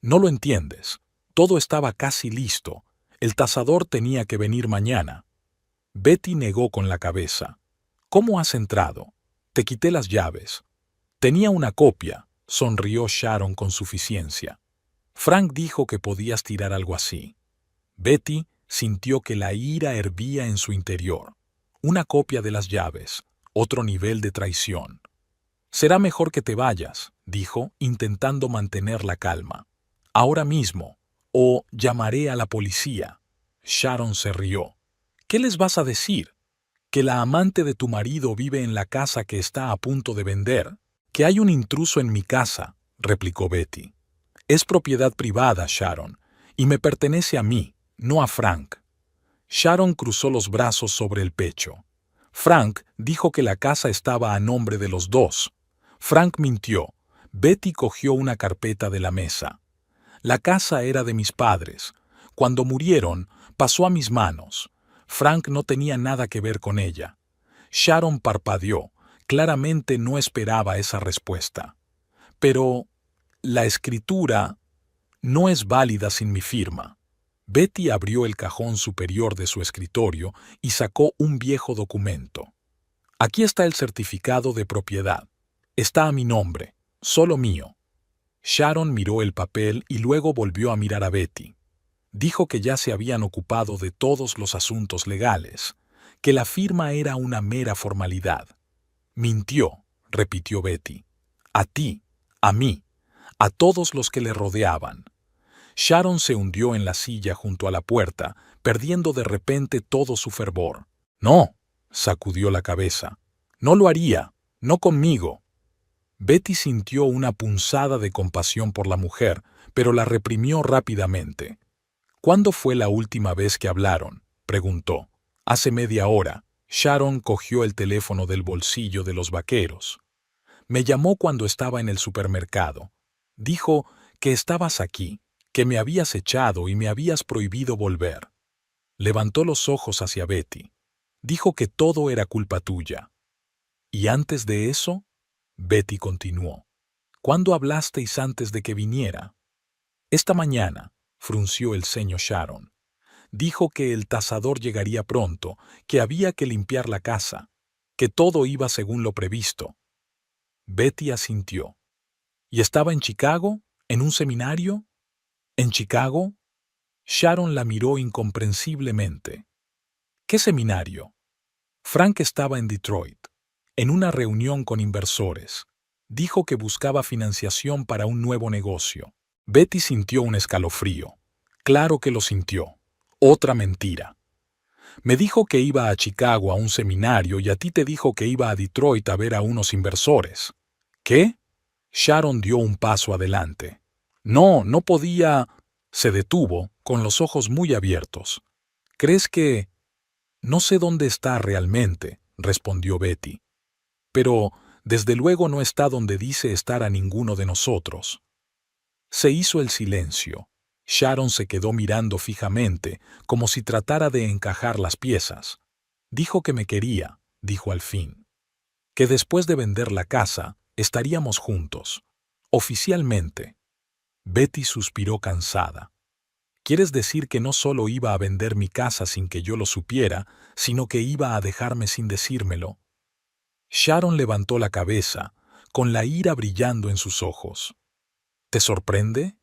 No lo entiendes. Todo estaba casi listo. El tasador tenía que venir mañana. Betty negó con la cabeza. ¿Cómo has entrado? Te quité las llaves. Tenía una copia, sonrió Sharon con suficiencia. Frank dijo que podías tirar algo así. Betty sintió que la ira hervía en su interior. Una copia de las llaves, otro nivel de traición. Será mejor que te vayas, dijo, intentando mantener la calma. Ahora mismo, o llamaré a la policía. Sharon se rió. ¿Qué les vas a decir? Que la amante de tu marido vive en la casa que está a punto de vender. Que hay un intruso en mi casa, replicó Betty. Es propiedad privada, Sharon, y me pertenece a mí, no a Frank. Sharon cruzó los brazos sobre el pecho. Frank dijo que la casa estaba a nombre de los dos. Frank mintió. Betty cogió una carpeta de la mesa. La casa era de mis padres. Cuando murieron, pasó a mis manos. Frank no tenía nada que ver con ella. Sharon parpadeó. Claramente no esperaba esa respuesta. Pero la escritura no es válida sin mi firma. Betty abrió el cajón superior de su escritorio y sacó un viejo documento. Aquí está el certificado de propiedad. Está a mi nombre, solo mío. Sharon miró el papel y luego volvió a mirar a Betty. Dijo que ya se habían ocupado de todos los asuntos legales, que la firma era una mera formalidad. Mintió, repitió Betty. A ti, a mí, a todos los que le rodeaban. Sharon se hundió en la silla junto a la puerta, perdiendo de repente todo su fervor. No, sacudió la cabeza. No lo haría, no conmigo. Betty sintió una punzada de compasión por la mujer, pero la reprimió rápidamente. ¿Cuándo fue la última vez que hablaron?, preguntó. Hace media hora. Sharon cogió el teléfono del bolsillo de los vaqueros. Me llamó cuando estaba en el supermercado. Dijo que estabas aquí, que me habías echado y me habías prohibido volver. Levantó los ojos hacia Betty. Dijo que todo era culpa tuya. ¿Y antes de eso? Betty continuó. ¿Cuándo hablasteis antes de que viniera? Esta mañana, frunció el ceño Sharon. Dijo que el tasador llegaría pronto, que había que limpiar la casa, que todo iba según lo previsto. Betty asintió. ¿Y estaba en Chicago? ¿En un seminario? ¿En Chicago? Sharon la miró incomprensiblemente. ¿Qué seminario? Frank estaba en Detroit, en una reunión con inversores. Dijo que buscaba financiación para un nuevo negocio. Betty sintió un escalofrío. Claro que lo sintió. Otra mentira. Me dijo que iba a Chicago a un seminario y a ti te dijo que iba a Detroit a ver a unos inversores. ¿Qué? Sharon dio un paso adelante. No, no podía. Se detuvo, con los ojos muy abiertos. ¿Crees que...? No sé dónde está realmente, respondió Betty. Pero, desde luego no está donde dice estar a ninguno de nosotros. Se hizo el silencio. Sharon se quedó mirando fijamente, como si tratara de encajar las piezas. Dijo que me quería, dijo al fin. Que después de vender la casa, estaríamos juntos. Oficialmente. Betty suspiró cansada. ¿Quieres decir que no solo iba a vender mi casa sin que yo lo supiera, sino que iba a dejarme sin decírmelo? Sharon levantó la cabeza, con la ira brillando en sus ojos. ¿Te sorprende?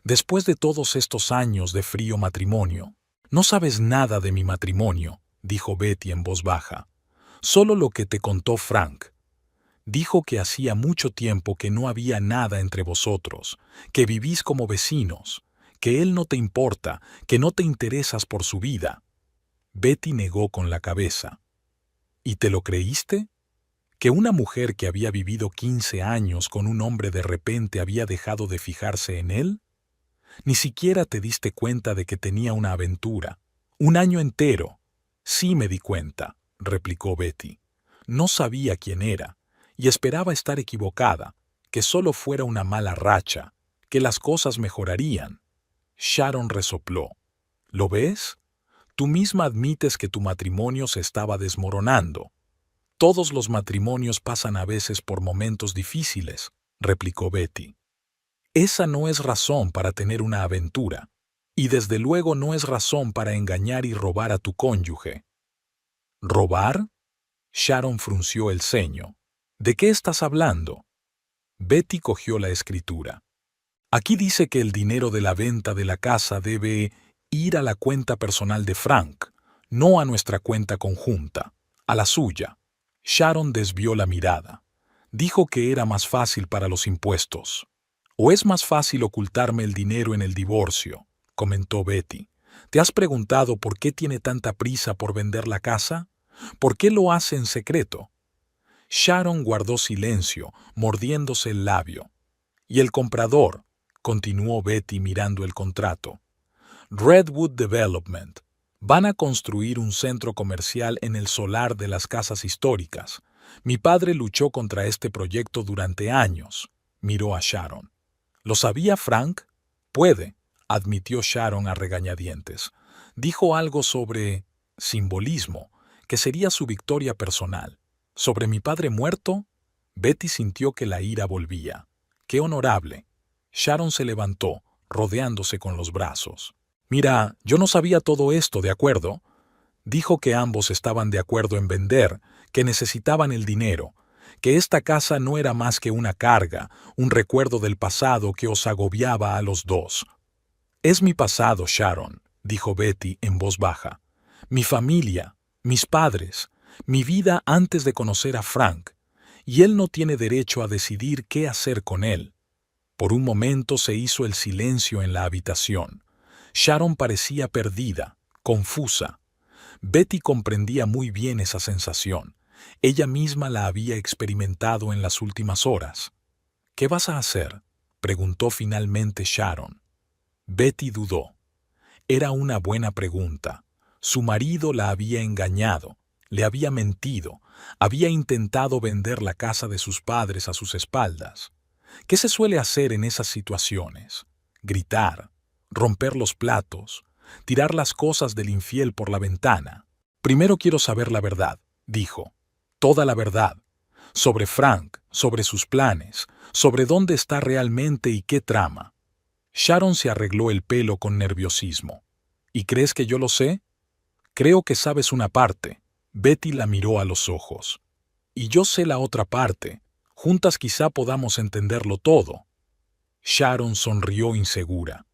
Después de todos estos años de frío matrimonio. No sabes nada de mi matrimonio, dijo Betty en voz baja. Solo lo que te contó Frank. Dijo que hacía mucho tiempo que no había nada entre vosotros, que vivís como vecinos, que él no te importa, que no te interesas por su vida. Betty negó con la cabeza. ¿Y te lo creíste? ¿Que una mujer que había vivido 15 años con un hombre de repente había dejado de fijarse en él? Ni siquiera te diste cuenta de que tenía una aventura. Un año entero. Sí me di cuenta, replicó Betty. No sabía quién era, y esperaba estar equivocada, que solo fuera una mala racha, que las cosas mejorarían. Sharon resopló. ¿Lo ves? Tú misma admites que tu matrimonio se estaba desmoronando. Todos los matrimonios pasan a veces por momentos difíciles, replicó Betty. Esa no es razón para tener una aventura, y desde luego no es razón para engañar y robar a tu cónyuge. ¿Robar? Sharon frunció el ceño. ¿De qué estás hablando? Betty cogió la escritura. Aquí dice que el dinero de la venta de la casa debe ir a la cuenta personal de Frank, no a nuestra cuenta conjunta, a la suya. Sharon desvió la mirada. Dijo que era más fácil para los impuestos. ¿O es más fácil ocultarme el dinero en el divorcio?, comentó Betty. ¿Te has preguntado por qué tiene tanta prisa por vender la casa? ¿Por qué lo hace en secreto? Sharon guardó silencio, mordiéndose el labio. ¿Y el comprador?, continuó Betty mirando el contrato. Redwood Development. Van a construir un centro comercial en el solar de las casas históricas. Mi padre luchó contra este proyecto durante años. Miró a Sharon. ¿Lo sabía Frank? Puede, admitió Sharon a regañadientes. Dijo algo sobre simbolismo, que sería su victoria personal. ¿Sobre mi padre muerto? Betty sintió que la ira volvía. ¡Qué honorable! Sharon se levantó, rodeándose con los brazos. Mira, yo no sabía todo esto, ¿de acuerdo? Dijo que ambos estaban de acuerdo en vender, que necesitaban el dinero, que esta casa no era más que una carga, un recuerdo del pasado que os agobiaba a los dos. Es mi pasado, Sharon, dijo Betty en voz baja. Mi familia, mis padres, mi vida antes de conocer a Frank, y él no tiene derecho a decidir qué hacer con él. Por un momento se hizo el silencio en la habitación. Sharon parecía perdida, confusa. Betty comprendía muy bien esa sensación. Ella misma la había experimentado en las últimas horas. ¿Qué vas a hacer?, preguntó finalmente Sharon. Betty dudó. Era una buena pregunta. Su marido la había engañado, le había mentido, había intentado vender la casa de sus padres a sus espaldas. ¿Qué se suele hacer en esas situaciones? Gritar, romper los platos, tirar las cosas del infiel por la ventana. Primero quiero saber la verdad, dijo. Toda la verdad. Sobre Frank, sobre sus planes, sobre dónde está realmente y qué trama. Sharon se arregló el pelo con nerviosismo. ¿Y crees que yo lo sé? Creo que sabes una parte. Betty la miró a los ojos. Y yo sé la otra parte. Juntas quizá podamos entenderlo todo. Sharon sonrió insegura.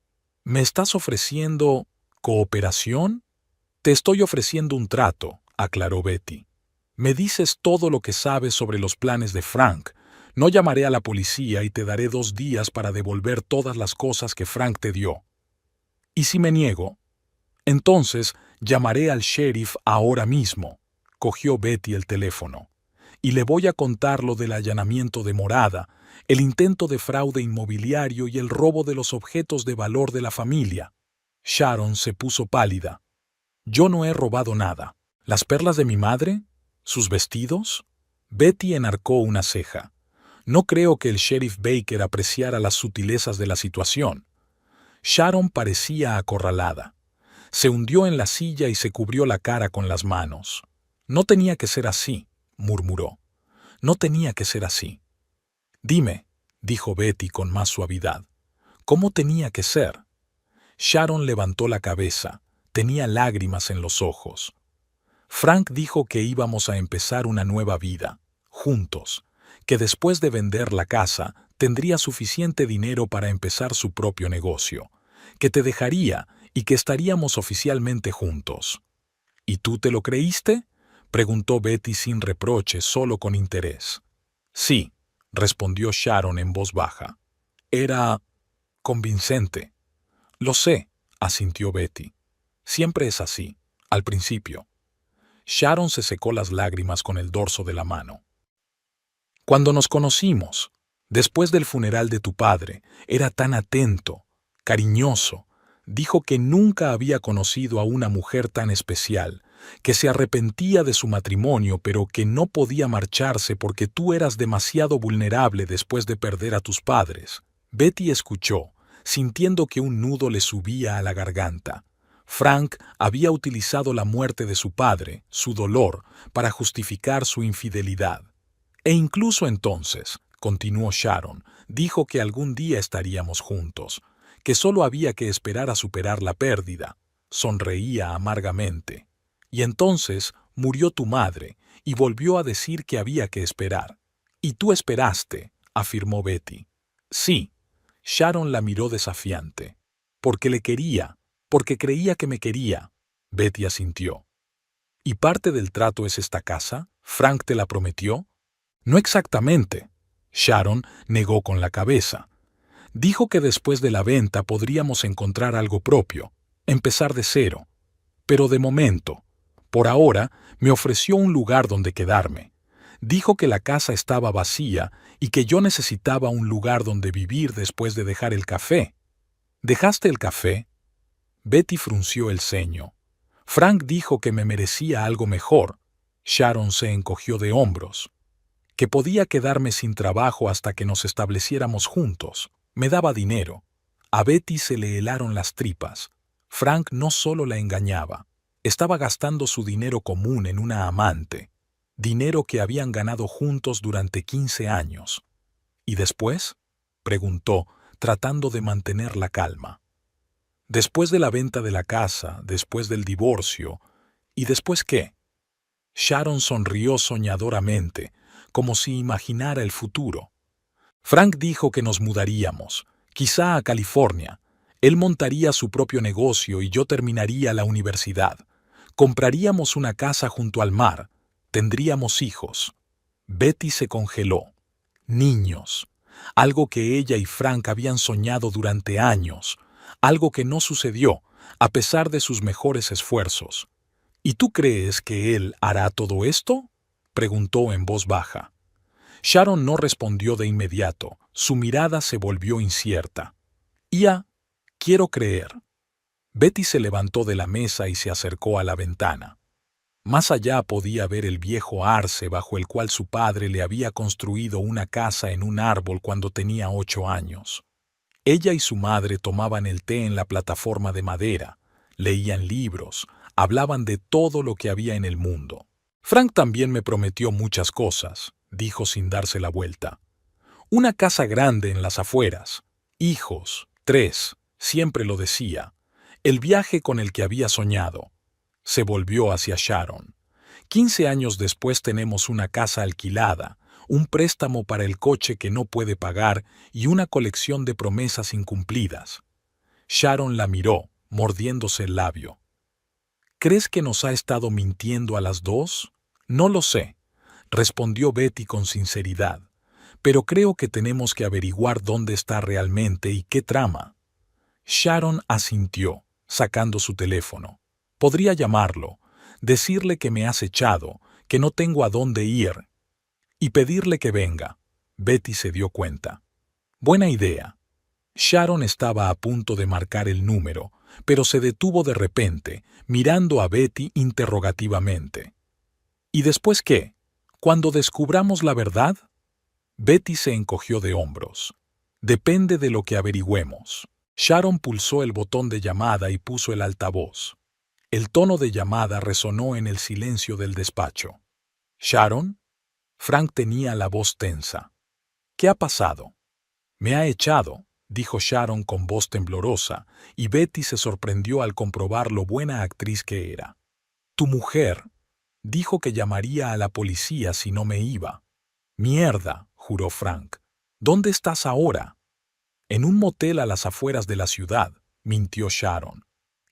¿Me estás ofreciendo cooperación? Te estoy ofreciendo un trato, aclaró Betty. Me dices todo lo que sabes sobre los planes de Frank. No llamaré a la policía y te daré 2 días para devolver todas las cosas que Frank te dio. ¿Y si me niego? Entonces llamaré al sheriff ahora mismo. Cogió Betty el teléfono. Y le voy a contar lo del allanamiento de morada, el intento de fraude inmobiliario y el robo de los objetos de valor de la familia. Sharon se puso pálida. Yo no he robado nada. ¿Las perlas de mi madre? ¿Sus vestidos? Betty enarcó una ceja. No creo que el sheriff Baker apreciara las sutilezas de la situación. Sharon parecía acorralada. Se hundió en la silla y se cubrió la cara con las manos. No tenía que ser así, murmuró. No tenía que ser así. Dime, dijo Betty con más suavidad, ¿cómo tenía que ser? Sharon levantó la cabeza, tenía lágrimas en los ojos. Frank dijo que íbamos a empezar una nueva vida, juntos, que después de vender la casa tendría suficiente dinero para empezar su propio negocio, que te dejaría y que estaríamos oficialmente juntos. ¿Y tú te lo creíste?, preguntó Betty sin reproche, solo con interés. Sí, respondió Sharon en voz baja. Era convincente. Lo sé, asintió Betty. Siempre es así, al principio. Sharon se secó las lágrimas con el dorso de la mano. Cuando nos conocimos, después del funeral de tu padre, era tan atento, cariñoso. Dijo que nunca había conocido a una mujer tan especial, que se arrepentía de su matrimonio, pero que no podía marcharse porque tú eras demasiado vulnerable después de perder a tus padres. Betty escuchó, sintiendo que un nudo le subía a la garganta. Frank había utilizado la muerte de su padre, su dolor, para justificar su infidelidad. E incluso entonces, continuó Sharon, dijo que algún día estaríamos juntos, que solo había que esperar a superar la pérdida. Sonreía amargamente. Y entonces murió tu madre, y volvió a decir que había que esperar. Y tú esperaste, afirmó Betty. Sí. Sharon la miró desafiante. Porque le quería, porque creía que me quería. Betty asintió. ¿Y parte del trato es esta casa? ¿Frank te la prometió? No exactamente. Sharon negó con la cabeza. Dijo que después de la venta podríamos encontrar algo propio, empezar de cero. Pero de momento, por ahora, me ofreció un lugar donde quedarme. Dijo que la casa estaba vacía y que yo necesitaba un lugar donde vivir después de dejar el café. ¿Dejaste el café? Betty frunció el ceño. Frank dijo que me merecía algo mejor. Sharon se encogió de hombros. Que podía quedarme sin trabajo hasta que nos estableciéramos juntos. Me daba dinero. A Betty se le helaron las tripas. Frank no solo la engañaba, estaba gastando su dinero común en una amante, dinero que habían ganado juntos durante 15 años. ¿Y después?, preguntó, tratando de mantener la calma. Después de la venta de la casa, después del divorcio, ¿y después qué? Sharon sonrió soñadoramente, como si imaginara el futuro. Frank dijo que nos mudaríamos, quizá a California. Él montaría su propio negocio y yo terminaría la universidad. Compraríamos una casa junto al mar. Tendríamos hijos. Betty se congeló. Niños. Algo que ella y Frank habían soñado durante años. Algo que no sucedió, a pesar de sus mejores esfuerzos. ¿Y tú crees que él hará todo esto?, preguntó en voz baja. Sharon no respondió de inmediato. Su mirada se volvió incierta. Quiero creer. Betty se levantó de la mesa y se acercó a la ventana. Más allá podía ver el viejo arce bajo el cual su padre le había construido una casa en un árbol cuando tenía 8 años. Ella y su madre tomaban el té en la plataforma de madera, leían libros, hablaban de todo lo que había en el mundo. Frank también me prometió muchas cosas, dijo sin darse la vuelta. Una casa grande en las afueras, hijos, 3, siempre lo decía, el viaje con el que había soñado. Se volvió hacia Sharon. 15 años después tenemos una casa alquilada, un préstamo para el coche que no puede pagar y una colección de promesas incumplidas. Sharon la miró, mordiéndose el labio. ¿Crees que nos ha estado mintiendo a las dos? No lo sé, respondió Betty con sinceridad, pero creo que tenemos que averiguar dónde está realmente y qué trama. Sharon asintió, sacando su teléfono. Podría llamarlo, decirle que me has echado, que no tengo a dónde ir, y pedirle que venga. Betty se dio cuenta. Buena idea. Sharon estaba a punto de marcar el número, pero se detuvo de repente, mirando a Betty interrogativamente. ¿Y después qué? ¿Cuando descubramos la verdad? Betty se encogió de hombros. Depende de lo que averigüemos. Sharon pulsó el botón de llamada y puso el altavoz. El tono de llamada resonó en el silencio del despacho. ¿Sharon? Frank tenía la voz tensa. ¿Qué ha pasado? Me ha echado, dijo Sharon con voz temblorosa, y Betty se sorprendió al comprobar lo buena actriz que era. Tu mujer dijo que llamaría a la policía si no me iba. Mierda, juró Frank. ¿Dónde estás ahora? En un motel a las afueras de la ciudad, mintió Sharon.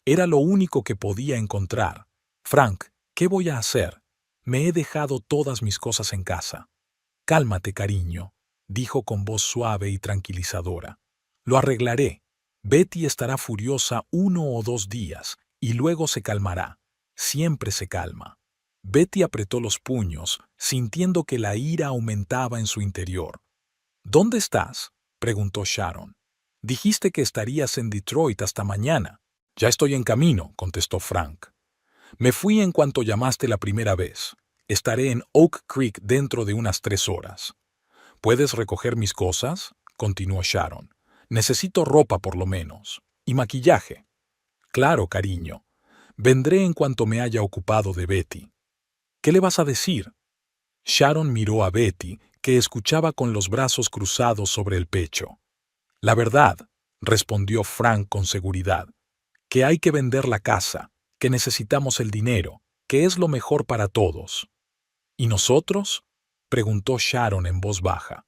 Era lo único que podía encontrar. Frank, ¿qué voy a hacer? Me he dejado todas mis cosas en casa. Cálmate, cariño, dijo con voz suave y tranquilizadora. Lo arreglaré. Betty estará furiosa 1 o 2 días y luego se calmará. Siempre se calma. Betty apretó los puños, sintiendo que la ira aumentaba en su interior. ¿Dónde estás?, preguntó Sharon. Dijiste que estarías en Detroit hasta mañana. Ya estoy en camino, contestó Frank. Me fui en cuanto llamaste la primera vez. Estaré en Oak Creek dentro de unas 3 horas. ¿Puedes recoger mis cosas?, continuó Sharon. Necesito ropa por lo menos. Y maquillaje. Claro, cariño. Vendré en cuanto me haya ocupado de Betty. ¿Qué le vas a decir? Sharon miró a Betty, que escuchaba con los brazos cruzados sobre el pecho. La verdad, respondió Frank con seguridad, que hay que vender la casa, que necesitamos el dinero, que es lo mejor para todos. ¿Y nosotros? Preguntó Sharon en voz baja.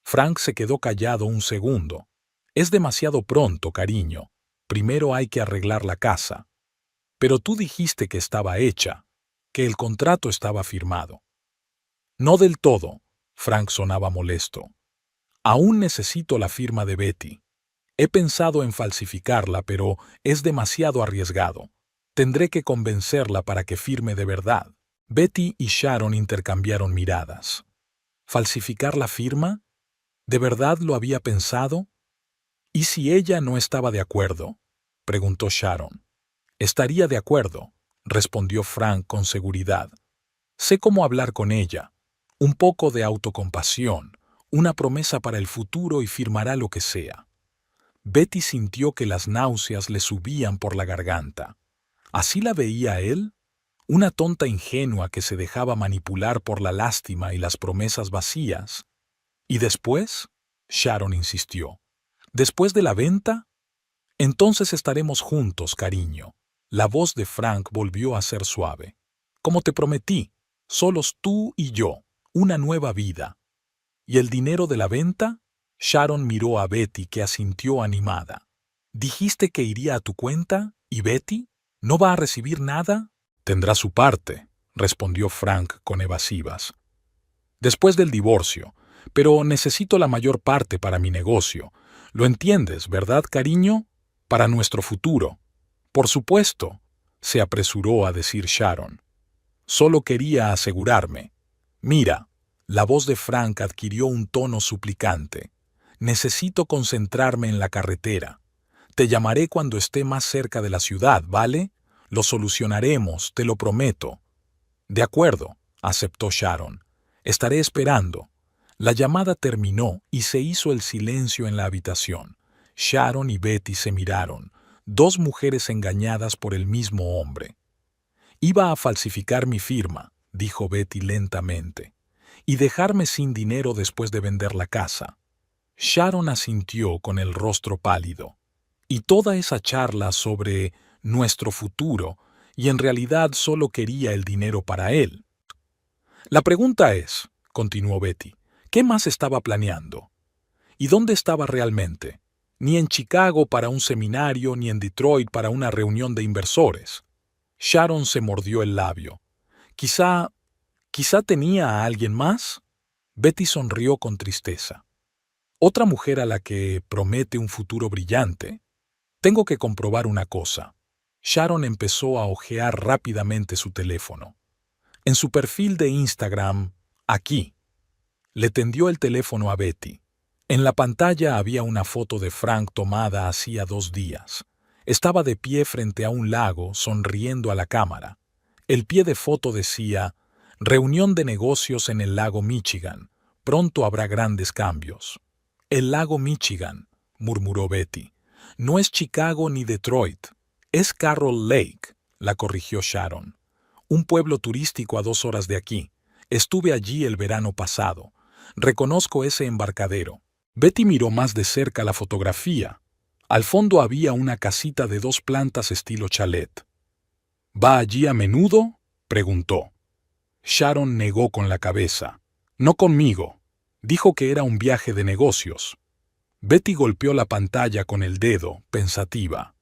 Frank se quedó callado un segundo. Es demasiado pronto, cariño. Primero hay que arreglar la casa. Pero tú dijiste que estaba hecha, que el contrato estaba firmado. No del todo. Frank sonaba molesto. Aún necesito la firma de Betty. He pensado en falsificarla, pero es demasiado arriesgado. Tendré que convencerla para que firme de verdad. Betty y Sharon intercambiaron miradas. ¿Falsificar la firma? ¿De verdad lo había pensado? ¿Y si ella no estaba de acuerdo? Preguntó Sharon. Estaría de acuerdo, respondió Frank con seguridad. Sé cómo hablar con ella. Un poco de autocompasión, una promesa para el futuro y firmará lo que sea. Betty sintió que las náuseas le subían por la garganta. ¿Así la veía él? Una tonta ingenua que se dejaba manipular por la lástima y las promesas vacías. ¿Y después? Sharon insistió. ¿Después de la venta? Entonces estaremos juntos, cariño. La voz de Frank volvió a ser suave. Como te prometí, solos tú y yo, una nueva vida. ¿Y el dinero de la venta? Sharon miró a Betty, que asintió animada. ¿Dijiste que iría a tu cuenta? ¿Y Betty? ¿No va a recibir nada? Tendrá su parte, respondió Frank con evasivas. Después del divorcio, pero necesito la mayor parte para mi negocio. ¿Lo entiendes, verdad, cariño? Para nuestro futuro. Por supuesto, se apresuró a decir Sharon. Solo quería asegurarme. Mira, la voz de Frank adquirió un tono suplicante. Necesito concentrarme en la carretera. Te llamaré cuando esté más cerca de la ciudad, ¿vale? Lo solucionaremos, te lo prometo. De acuerdo, aceptó Sharon. Estaré esperando. La llamada terminó y se hizo el silencio en la habitación. Sharon y Betty se miraron, dos mujeres engañadas por el mismo hombre. Iba a falsificar mi firma, dijo Betty lentamente, y dejarme sin dinero después de vender la casa. Sharon asintió con el rostro pálido. Y toda esa charla sobre nuestro futuro, y en realidad solo quería el dinero para él. La pregunta es, continuó Betty, ¿qué más estaba planeando? ¿Y dónde estaba realmente? Ni en Chicago para un seminario, ni en Detroit para una reunión de inversores. Sharon se mordió el labio. Quizá tenía a alguien más. Betty sonrió con tristeza. ¿Otra mujer a la que promete un futuro brillante? Tengo que comprobar una cosa. Sharon empezó a hojear rápidamente su teléfono. En su perfil de Instagram, aquí. Le tendió el teléfono a Betty. En la pantalla había una foto de Frank tomada hacía 2 días. Estaba de pie frente a un lago, sonriendo a la cámara. El pie de foto decía, reunión de negocios en el lago Michigan. Pronto habrá grandes cambios. El lago Michigan, murmuró Betty. No es Chicago ni Detroit. Es Carroll Lake, la corrigió Sharon. Un pueblo turístico a 2 horas de aquí. Estuve allí el verano pasado. Reconozco ese embarcadero. Betty miró más de cerca la fotografía. Al fondo había una casita de 2 plantas estilo chalet. ¿Va allí a menudo? Preguntó. Sharon negó con la cabeza. No conmigo. Dijo que era un viaje de negocios. Betty golpeó la pantalla con el dedo, pensativa.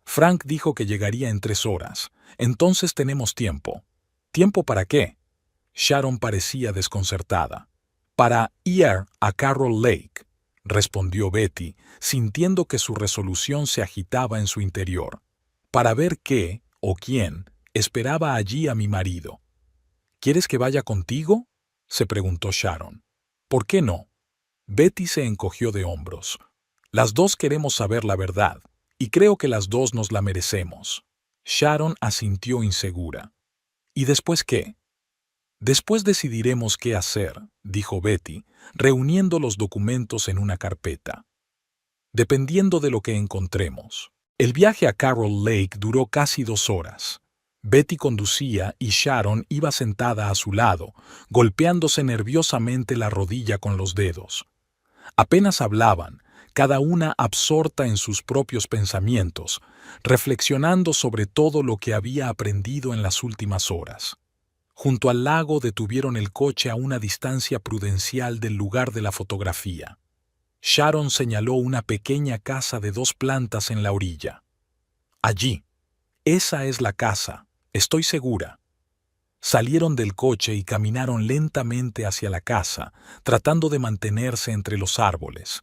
Frank dijo que llegaría en 3 horas. Entonces tenemos tiempo. ¿Tiempo para qué? Sharon parecía desconcertada. Para ir a Carroll Lake, respondió Betty, sintiendo que su resolución se agitaba en su interior. Para ver qué, o quién, esperaba allí a mi marido. ¿Quieres que vaya contigo? Se preguntó Sharon. ¿Por qué no? Betty se encogió de hombros. Las dos queremos saber la verdad, y creo que las dos nos la merecemos. Sharon asintió insegura. ¿Y después qué? Después decidiremos qué hacer, dijo Betty, reuniendo los documentos en una carpeta. Dependiendo de lo que encontremos. El viaje a Carroll Lake duró casi 2 horas. Betty conducía y Sharon iba sentada a su lado, golpeándose nerviosamente la rodilla con los dedos. Apenas hablaban, cada una absorta en sus propios pensamientos, reflexionando sobre todo lo que había aprendido en las últimas horas. Junto al lago detuvieron el coche a una distancia prudencial del lugar de la fotografía. Sharon señaló una pequeña casa de 2 plantas en la orilla. Allí. Esa es la casa, estoy segura. Salieron del coche y caminaron lentamente hacia la casa, tratando de mantenerse entre los árboles.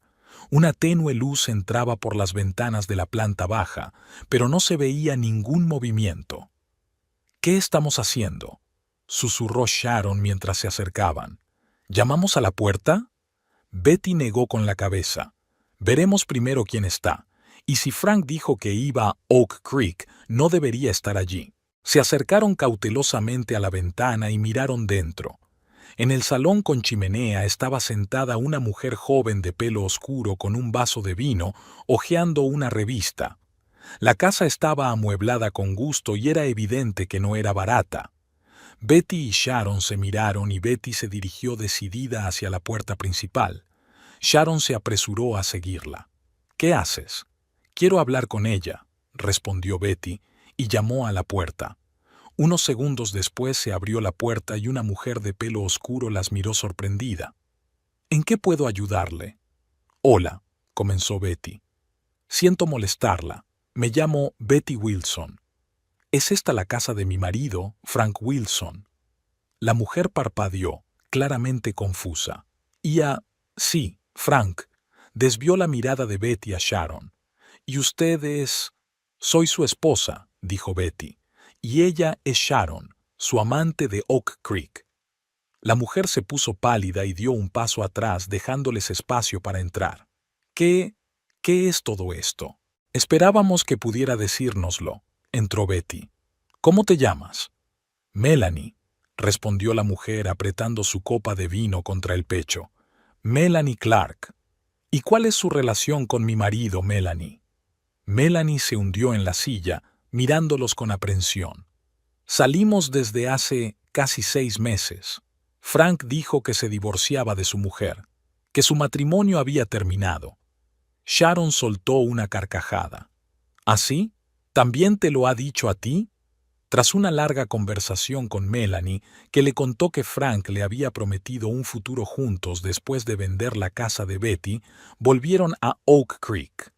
Una tenue luz entraba por las ventanas de la planta baja, pero no se veía ningún movimiento. ¿Qué estamos haciendo?, susurró Sharon mientras se acercaban. ¿Llamamos a la puerta? Betty negó con la cabeza. Veremos primero quién está, y si Frank dijo que iba a Oak Creek, no debería estar allí. Se acercaron cautelosamente a la ventana y miraron dentro. En el salón con chimenea estaba sentada una mujer joven de pelo oscuro con un vaso de vino, hojeando una revista. La casa estaba amueblada con gusto y era evidente que no era barata. Betty y Sharon se miraron y Betty se dirigió decidida hacia la puerta principal. Sharon se apresuró a seguirla. «¿Qué haces?» «Quiero hablar con ella», respondió Betty, y llamó a la puerta. Unos segundos después se abrió la puerta y una mujer de pelo oscuro las miró sorprendida. «¿En qué puedo ayudarle?» «Hola», comenzó Betty. «Siento molestarla. Me llamo Betty Wilson. ¿Es esta la casa de mi marido, Frank Wilson?» La mujer parpadeó, claramente confusa. Sí, Frank», desvió la mirada de Betty a Sharon. «¿Y usted es...?» «Soy su esposa», dijo Betty, «y ella es Sharon, su amante de Oak Creek». La mujer se puso pálida y dio un paso atrás, dejándoles espacio para entrar. ¿Qué es todo esto?» «Esperábamos que pudiera decírnoslo», entró Betty. «¿Cómo te llamas?» «Melanie», respondió la mujer apretando su copa de vino contra el pecho. «Melanie Clark». «¿Y cuál es su relación con mi marido, Melanie?» Melanie se hundió en la silla, mirándolos con aprensión. «Salimos desde hace casi 6 meses. Frank dijo que se divorciaba de su mujer, que su matrimonio había terminado». Sharon soltó una carcajada. «¿Así? ¿También te lo ha dicho a ti?» Tras una larga conversación con Melanie, que le contó que Frank le había prometido un futuro juntos después de vender la casa de Betty, volvieron a Oak Creek.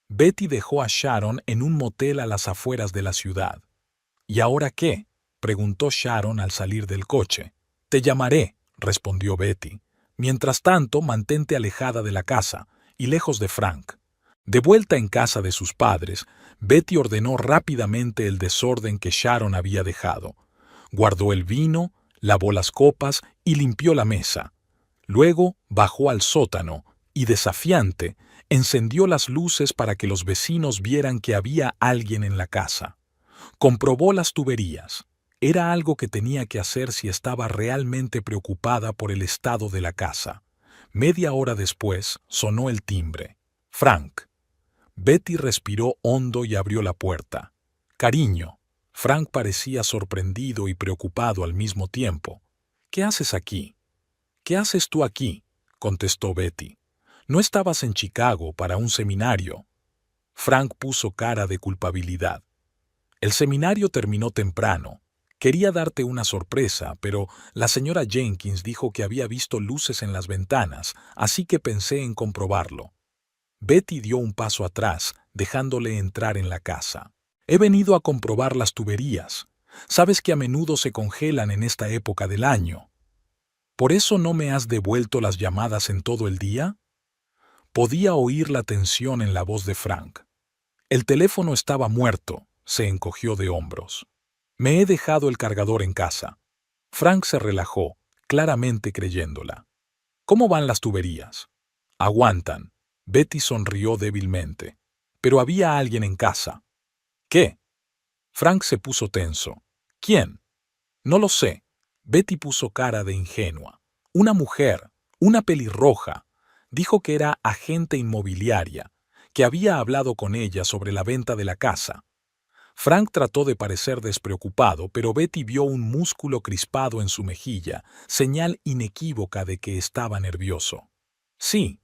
Betty dejó a Sharon en un motel a las afueras de la ciudad. «¿Y ahora qué?», preguntó Sharon al salir del coche. «Te llamaré», respondió Betty. «Mientras tanto, mantente alejada de la casa y lejos de Frank». De vuelta en casa de sus padres, Betty ordenó rápidamente el desorden que Sharon había dejado. Guardó el vino, lavó las copas y limpió la mesa. Luego bajó al sótano y, desafiante, encendió las luces para que los vecinos vieran que había alguien en la casa. Comprobó las tuberías. Era algo que tenía que hacer si estaba realmente preocupada por el estado de la casa. Media hora después sonó el timbre. «Frank». Betty respiró hondo y abrió la puerta. «Cariño». Frank parecía sorprendido y preocupado al mismo tiempo. «¿Qué haces aquí?» «¿Qué haces tú aquí?», contestó Betty. «¿No estabas en Chicago para un seminario?» Frank puso cara de culpabilidad. «El seminario terminó temprano. Quería darte una sorpresa, pero la señora Jenkins dijo que había visto luces en las ventanas, así que pensé en comprobarlo». Betty dio un paso atrás, dejándole entrar en la casa. «He venido a comprobar las tuberías. Sabes que a menudo se congelan en esta época del año. ¿Por eso no me has devuelto las llamadas en todo el día?» Podía oír la tensión en la voz de Frank. «El teléfono estaba muerto», se encogió de hombros. «Me he dejado el cargador en casa». Frank se relajó, claramente creyéndola. «¿Cómo van las tuberías?» «Aguantan». Betty sonrió débilmente. «Pero había alguien en casa». «¿Qué?» Frank se puso tenso. «¿Quién?» «No lo sé». Betty puso cara de ingenua. «Una mujer, una pelirroja. Dijo que era agente inmobiliaria, que había hablado con ella sobre la venta de la casa». Frank trató de parecer despreocupado, pero Betty vio un músculo crispado en su mejilla, señal inequívoca de que estaba nervioso. Sí,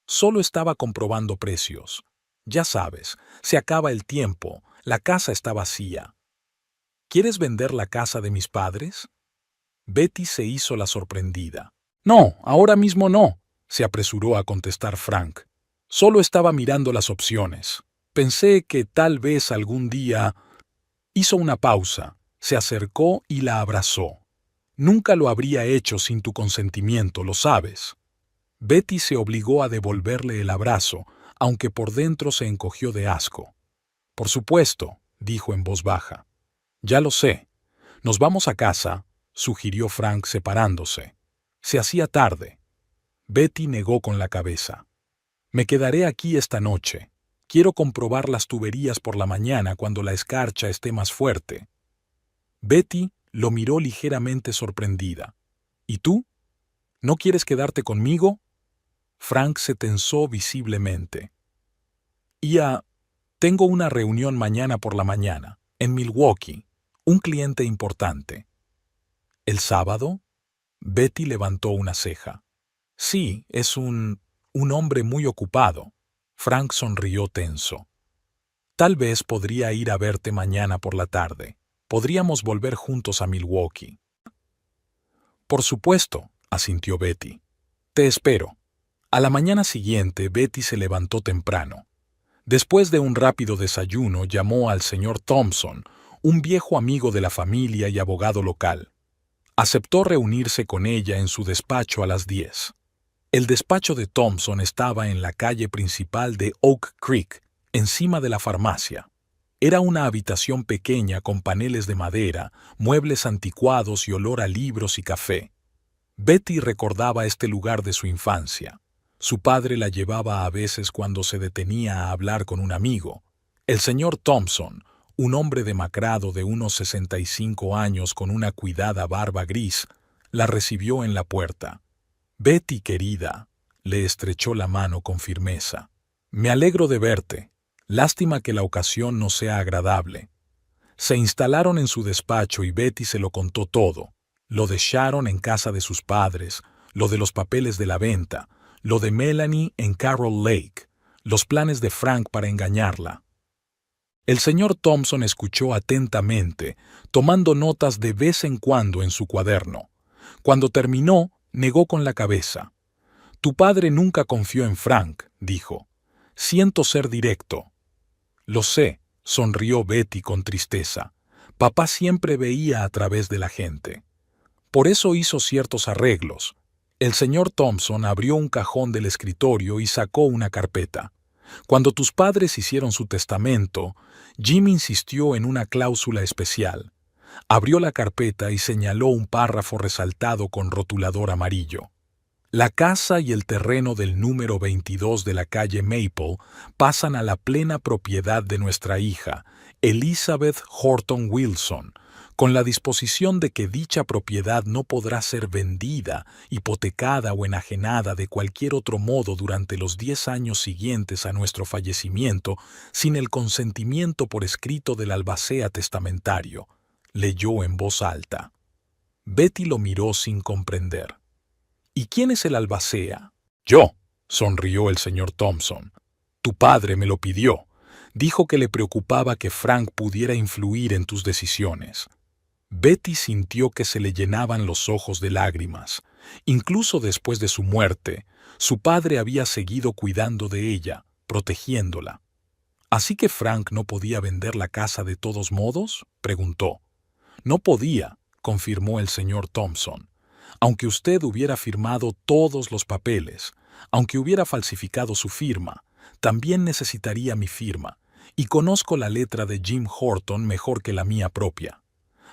solo estaba comprobando precios. Ya sabes, se acaba el tiempo, la casa está vacía. ¿Quieres vender la casa de mis padres? Betty se hizo la sorprendida. No, ahora mismo no, se apresuró a contestar Frank. Solo estaba mirando las opciones. Pensé que tal vez algún día... Hizo una pausa, se acercó y la abrazó. Nunca lo habría hecho sin tu consentimiento, lo sabes. Betty se obligó a devolverle el abrazo, aunque por dentro se encogió de asco. Por supuesto, dijo en voz baja. Ya lo sé. Nos vamos a casa, sugirió Frank separándose. Se hacía tarde. Betty negó con la cabeza. Me quedaré aquí esta noche. Quiero comprobar las tuberías por la mañana cuando la escarcha esté más fuerte. Betty lo miró ligeramente sorprendida. ¿Y tú? ¿No quieres quedarte conmigo? Frank se tensó visiblemente. Tengo una reunión mañana por la mañana, en Milwaukee, un cliente importante. ¿El sábado? Betty levantó una ceja. Sí, es un hombre muy ocupado. Frank sonrió tenso. Tal vez podría ir a verte mañana por la tarde. Podríamos volver juntos a Milwaukee. Por supuesto, asintió Betty. Te espero. A la mañana siguiente, Betty se levantó temprano. Después de un rápido desayuno, llamó al señor Thompson, un viejo amigo de la familia y abogado local. Aceptó reunirse con ella en su despacho a las 10. El despacho de Thompson estaba en la calle principal de Oak Creek, encima de la farmacia. Era una habitación pequeña con paneles de madera, muebles anticuados y olor a libros y café. Betty recordaba este lugar de su infancia. Su padre la llevaba a veces cuando se detenía a hablar con un amigo. El señor Thompson, un hombre demacrado de unos 65 años con una cuidada barba gris, la recibió en la puerta. Betty, querida, le estrechó la mano con firmeza. Me alegro de verte. Lástima que la ocasión no sea agradable. Se instalaron en su despacho y Betty se lo contó todo. Lo de Sharon en casa de sus padres, lo de los papeles de la venta, lo de Melanie en Carroll Lake, los planes de Frank para engañarla. El señor Thompson escuchó atentamente, tomando notas de vez en cuando en su cuaderno. Cuando terminó, negó con la cabeza. Tu padre nunca confió en Frank, dijo. Siento ser directo. Lo sé, sonrió Betty con tristeza. Papá siempre veía a través de la gente. Por eso hizo ciertos arreglos. El señor Thompson abrió un cajón del escritorio y sacó una carpeta. Cuando tus padres hicieron su testamento, Jim insistió en una cláusula especial. Abrió la carpeta y señaló un párrafo resaltado con rotulador amarillo. La casa y el terreno del número 22 de la calle Maple pasan a la plena propiedad de nuestra hija, Elizabeth Horton Wilson, con la disposición de que dicha propiedad no podrá ser vendida, hipotecada o enajenada de cualquier otro modo durante los 10 años siguientes a nuestro fallecimiento sin el consentimiento por escrito del albacea testamentario, leyó en voz alta. Betty lo miró sin comprender. ¿Y quién es el albacea? Yo, sonrió el señor Thompson. Tu padre me lo pidió. Dijo que le preocupaba que Frank pudiera influir en tus decisiones. Betty sintió que se le llenaban los ojos de lágrimas. Incluso después de su muerte, su padre había seguido cuidando de ella, protegiéndola. ¿Así que Frank no podía vender la casa de todos modos? Preguntó. No podía, confirmó el señor Thompson. Aunque usted hubiera firmado todos los papeles, aunque hubiera falsificado su firma, también necesitaría mi firma, y conozco la letra de Jim Horton mejor que la mía propia.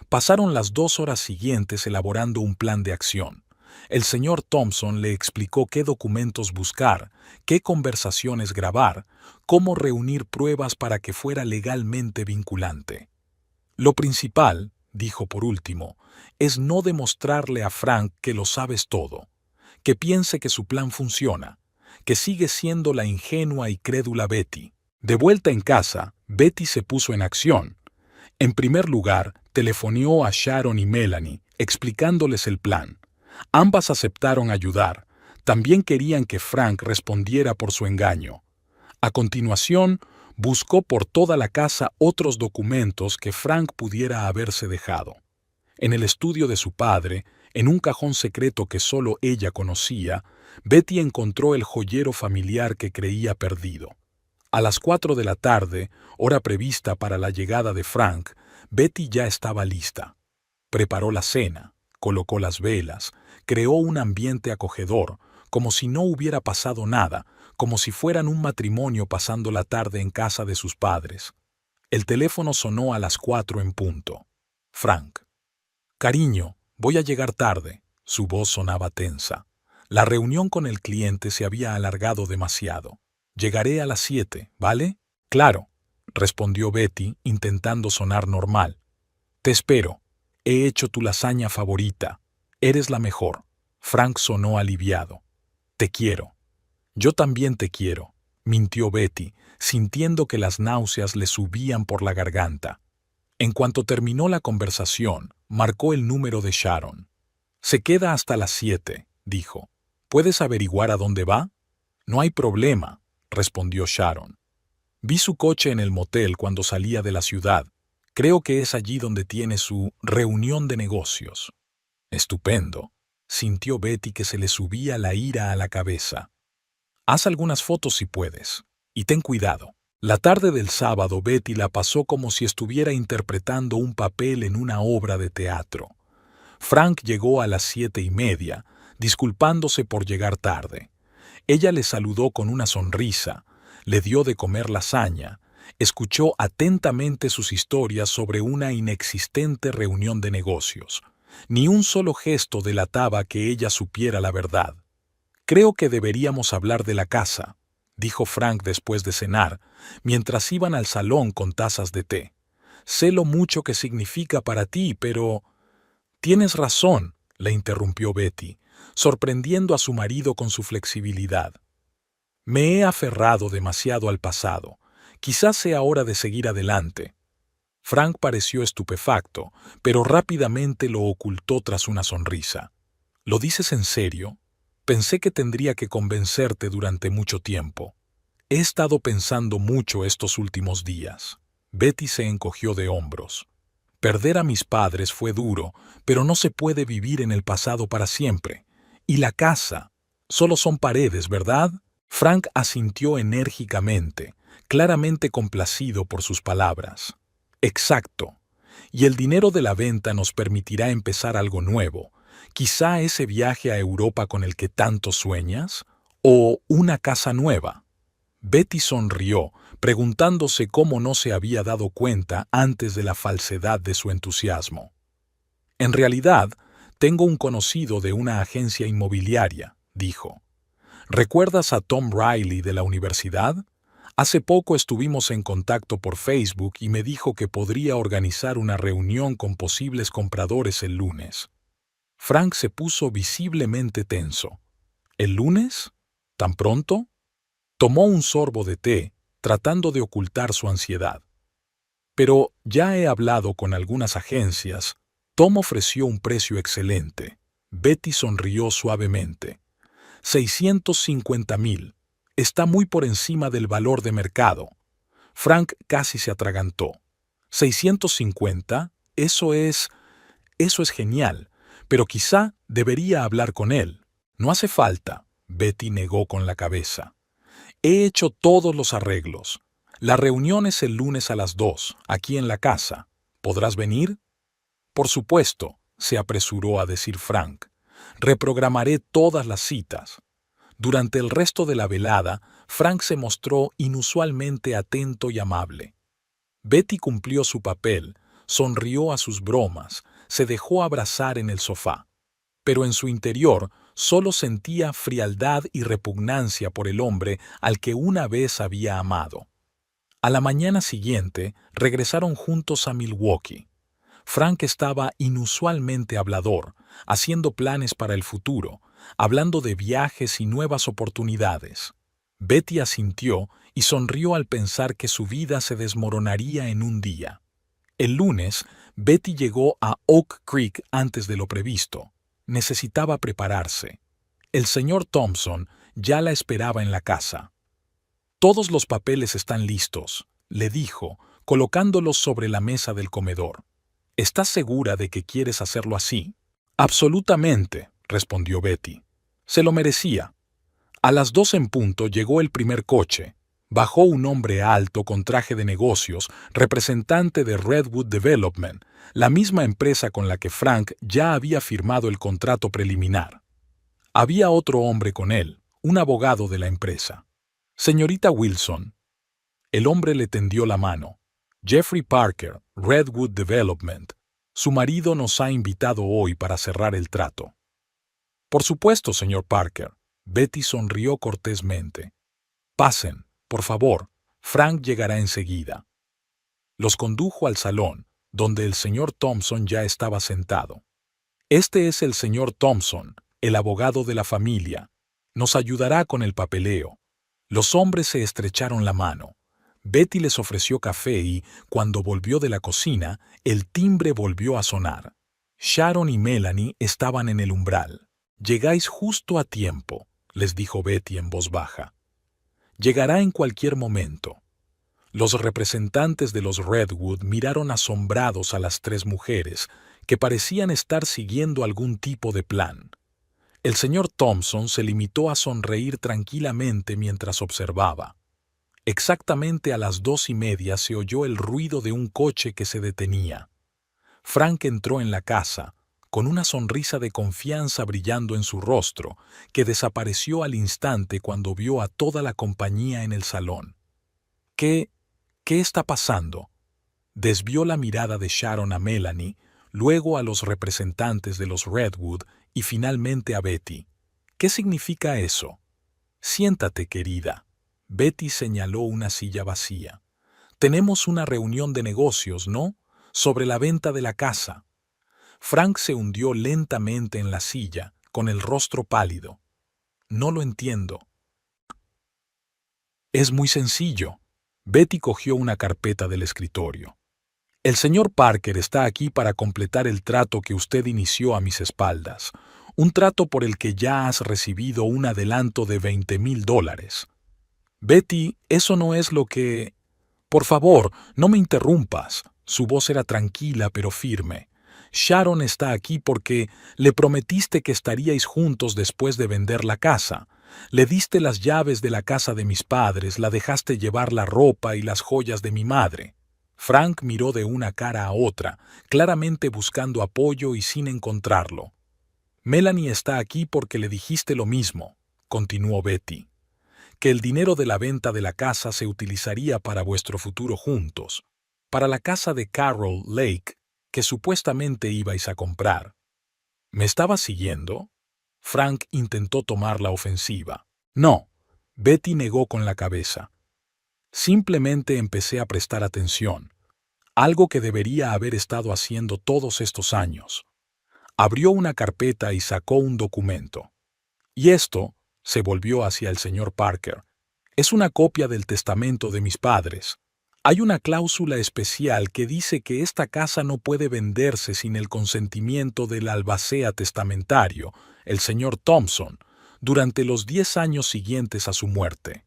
Pasaron las 2 horas siguientes elaborando un plan de acción. El señor Thompson le explicó qué documentos buscar, qué conversaciones grabar, cómo reunir pruebas para que fuera legalmente vinculante. Lo principal, dijo por último, es no demostrarle a Frank que lo sabes todo, que piense que su plan funciona, que sigue siendo la ingenua y crédula Betty. De vuelta en casa, Betty se puso en acción. En primer lugar, telefoneó a Sharon y Melanie, explicándoles el plan. Ambas aceptaron ayudar. También querían que Frank respondiera por su engaño. A continuación, buscó por toda la casa otros documentos que Frank pudiera haberse dejado. En el estudio de su padre, en un cajón secreto que solo ella conocía, Betty encontró el joyero familiar que creía perdido. A las 4 de la tarde, hora prevista para la llegada de Frank, Betty ya estaba lista. Preparó la cena, colocó las velas, creó un ambiente acogedor, como si no hubiera pasado nada, como si fueran un matrimonio pasando la tarde en casa de sus padres. El teléfono sonó a las 4 en punto. Frank. «Cariño, voy a llegar tarde». Su voz sonaba tensa. La reunión con el cliente se había alargado demasiado. «Llegaré a las 7, ¿vale?» «Claro», respondió Betty, intentando sonar normal. «Te espero. He hecho tu lasaña favorita. Eres la mejor». Frank sonó aliviado. «Te quiero». «Yo también te quiero», mintió Betty, sintiendo que las náuseas le subían por la garganta. En cuanto terminó la conversación, marcó el número de Sharon. «Se queda hasta las 7», dijo. «¿Puedes averiguar a dónde va?» «No hay problema», respondió Sharon. «Vi su coche en el motel cuando salía de la ciudad. Creo que es allí donde tiene su reunión de negocios». «Estupendo», sintió Betty que se le subía la ira a la cabeza. «Haz algunas fotos si puedes. Y ten cuidado». La tarde del sábado Betty la pasó como si estuviera interpretando un papel en una obra de teatro. Frank llegó a las 7:30, disculpándose por llegar tarde. Ella le saludó con una sonrisa, le dio de comer lasaña, escuchó atentamente sus historias sobre una inexistente reunión de negocios. Ni un solo gesto delataba que ella supiera la verdad. «Creo que deberíamos hablar de la casa», dijo Frank después de cenar, mientras iban al salón con tazas de té. «Sé lo mucho que significa para ti, pero...» «Tienes razón», le interrumpió Betty, sorprendiendo a su marido con su flexibilidad. «Me he aferrado demasiado al pasado. Quizás sea hora de seguir adelante». Frank pareció estupefacto, pero rápidamente lo ocultó tras una sonrisa. «¿Lo dices en serio? Pensé que tendría que convencerte durante mucho tiempo. He estado pensando mucho estos últimos días». Betty se encogió de hombros. «Perder a mis padres fue duro, pero no se puede vivir en el pasado para siempre. Y la casa. Solo son paredes, ¿verdad?» Frank asintió enérgicamente, claramente complacido por sus palabras. «Exacto. Y el dinero de la venta nos permitirá empezar algo nuevo. Quizá ese viaje a Europa con el que tanto sueñas, o una casa nueva». Betty sonrió, preguntándose cómo no se había dado cuenta antes de la falsedad de su entusiasmo. «En realidad, tengo un conocido de una agencia inmobiliaria», dijo. «¿Recuerdas a Tom Riley de la universidad? Hace poco estuvimos en contacto por Facebook y me dijo que podría organizar una reunión con posibles compradores el lunes». Frank se puso visiblemente tenso. «¿El lunes? ¿Tan pronto?» Tomó un sorbo de té, tratando de ocultar su ansiedad. «Pero ya he hablado con algunas agencias. Tom ofreció un precio excelente». Betty sonrió suavemente. «$650,000. Está muy por encima del valor de mercado». Frank casi se atragantó. «¿650? Eso es genial. Pero quizá debería hablar con él». «No hace falta», Betty negó con la cabeza. «He hecho todos los arreglos. La reunión es el lunes a las 2, aquí en la casa. ¿Podrás venir?» «Por supuesto», se apresuró a decir Frank. «Reprogramaré todas las citas». Durante el resto de la velada, Frank se mostró inusualmente atento y amable. Betty cumplió su papel, sonrió a sus bromas, se dejó abrazar en el sofá. Pero en su interior solo sentía frialdad y repugnancia por el hombre al que una vez había amado. A la mañana siguiente regresaron juntos a Milwaukee. Frank estaba inusualmente hablador, haciendo planes para el futuro, hablando de viajes y nuevas oportunidades. Betty asintió y sonrió al pensar que su vida se desmoronaría en un día. El lunes, Betty llegó a Oak Creek antes de lo previsto. Necesitaba prepararse. El señor Thompson ya la esperaba en la casa. «Todos los papeles están listos», le dijo, colocándolos sobre la mesa del comedor. «¿Estás segura de que quieres hacerlo así?» «Absolutamente», respondió Betty. Se lo merecía. A las 2 en punto llegó el primer coche. Bajó un hombre alto con traje de negocios, representante de Redwood Development, la misma empresa con la que Frank ya había firmado el contrato preliminar. Había otro hombre con él, un abogado de la empresa. «Señorita Wilson». El hombre le tendió la mano. «Jeffrey Parker, Redwood Development. Su marido nos ha invitado hoy para cerrar el trato». «Por supuesto, señor Parker». Betty sonrió cortésmente. «Pasen, por favor. Frank llegará enseguida». Los condujo al salón, donde el señor Thompson ya estaba sentado. «Este es el señor Thompson, el abogado de la familia. Nos ayudará con el papeleo». Los hombres se estrecharon la mano. Betty les ofreció café y, cuando volvió de la cocina, el timbre volvió a sonar. Sharon y Melanie estaban en el umbral. «Llegáis justo a tiempo», les dijo Betty en voz baja. «Llegará en cualquier momento». Los representantes de los Redwood miraron asombrados a las 3 mujeres, que parecían estar siguiendo algún tipo de plan. El señor Thompson se limitó a sonreír tranquilamente mientras observaba. Exactamente a las 2:30 se oyó el ruido de un coche que se detenía. Frank entró en la casa, con una sonrisa de confianza brillando en su rostro, que desapareció al instante cuando vio a toda la compañía en el salón. ¿Qué está pasando?» Desvió la mirada de Sharon a Melanie, luego a los representantes de los Redwood y finalmente a Betty. «¿Qué significa eso?» «Siéntate, querida». Betty señaló una silla vacía. «Tenemos una reunión de negocios, ¿no? Sobre la venta de la casa». Frank se hundió lentamente en la silla, con el rostro pálido. «No lo entiendo». «Es muy sencillo». Betty cogió una carpeta del escritorio. «El señor Parker está aquí para completar el trato que usted inició a mis espaldas, un trato por el que ya has recibido un adelanto de $20,000. Betty, eso no es lo que... Por favor, no me interrumpas». Su voz era tranquila pero firme. «Sharon está aquí porque le prometiste que estaríais juntos después de vender la casa. Le diste las llaves de la casa de mis padres, la dejaste llevar la ropa y las joyas de mi madre». Frank miró de una cara a otra, claramente buscando apoyo y sin encontrarlo. «Melanie está aquí porque le dijiste lo mismo», continuó Betty, «que el dinero de la venta de la casa se utilizaría para vuestro futuro juntos, para la casa de Carroll Lake que supuestamente ibais a comprar». «¿Me estabas siguiendo?» Frank intentó tomar la ofensiva. «No», Betty negó con la cabeza. «Simplemente empecé a prestar atención, algo que debería haber estado haciendo todos estos años». Abrió una carpeta y sacó un documento. «Y esto», se volvió hacia el señor Parker, «es una copia del testamento de mis padres. Hay una cláusula especial que dice que esta casa no puede venderse sin el consentimiento del albacea testamentario, el señor Thompson, durante los 10 años siguientes a su muerte».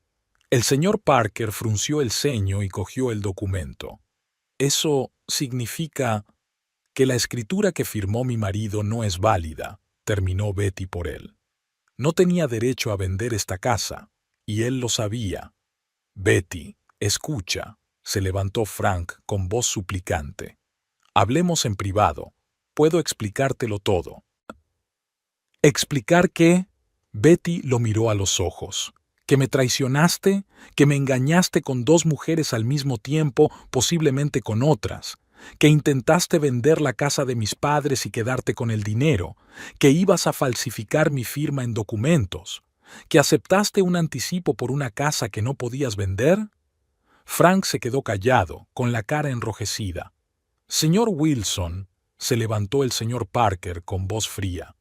El señor Parker frunció el ceño y cogió el documento. «Eso significa que la escritura que firmó mi marido no es válida», terminó Betty por él. «No tenía derecho a vender esta casa, y él lo sabía». «Betty, escucha», se levantó Frank con voz suplicante. «Hablemos en privado. Puedo explicártelo todo». «¿Explicar qué?» Betty lo miró a los ojos. «¿Que me traicionaste? ¿Que me engañaste con 2 mujeres al mismo tiempo, posiblemente con otras? ¿Que intentaste vender la casa de mis padres y quedarte con el dinero? ¿Que ibas a falsificar mi firma en documentos? ¿Que aceptaste un anticipo por una casa que no podías vender?» Frank se quedó callado, con la cara enrojecida. «Señor Wilson», se levantó el señor Parker con voz fría,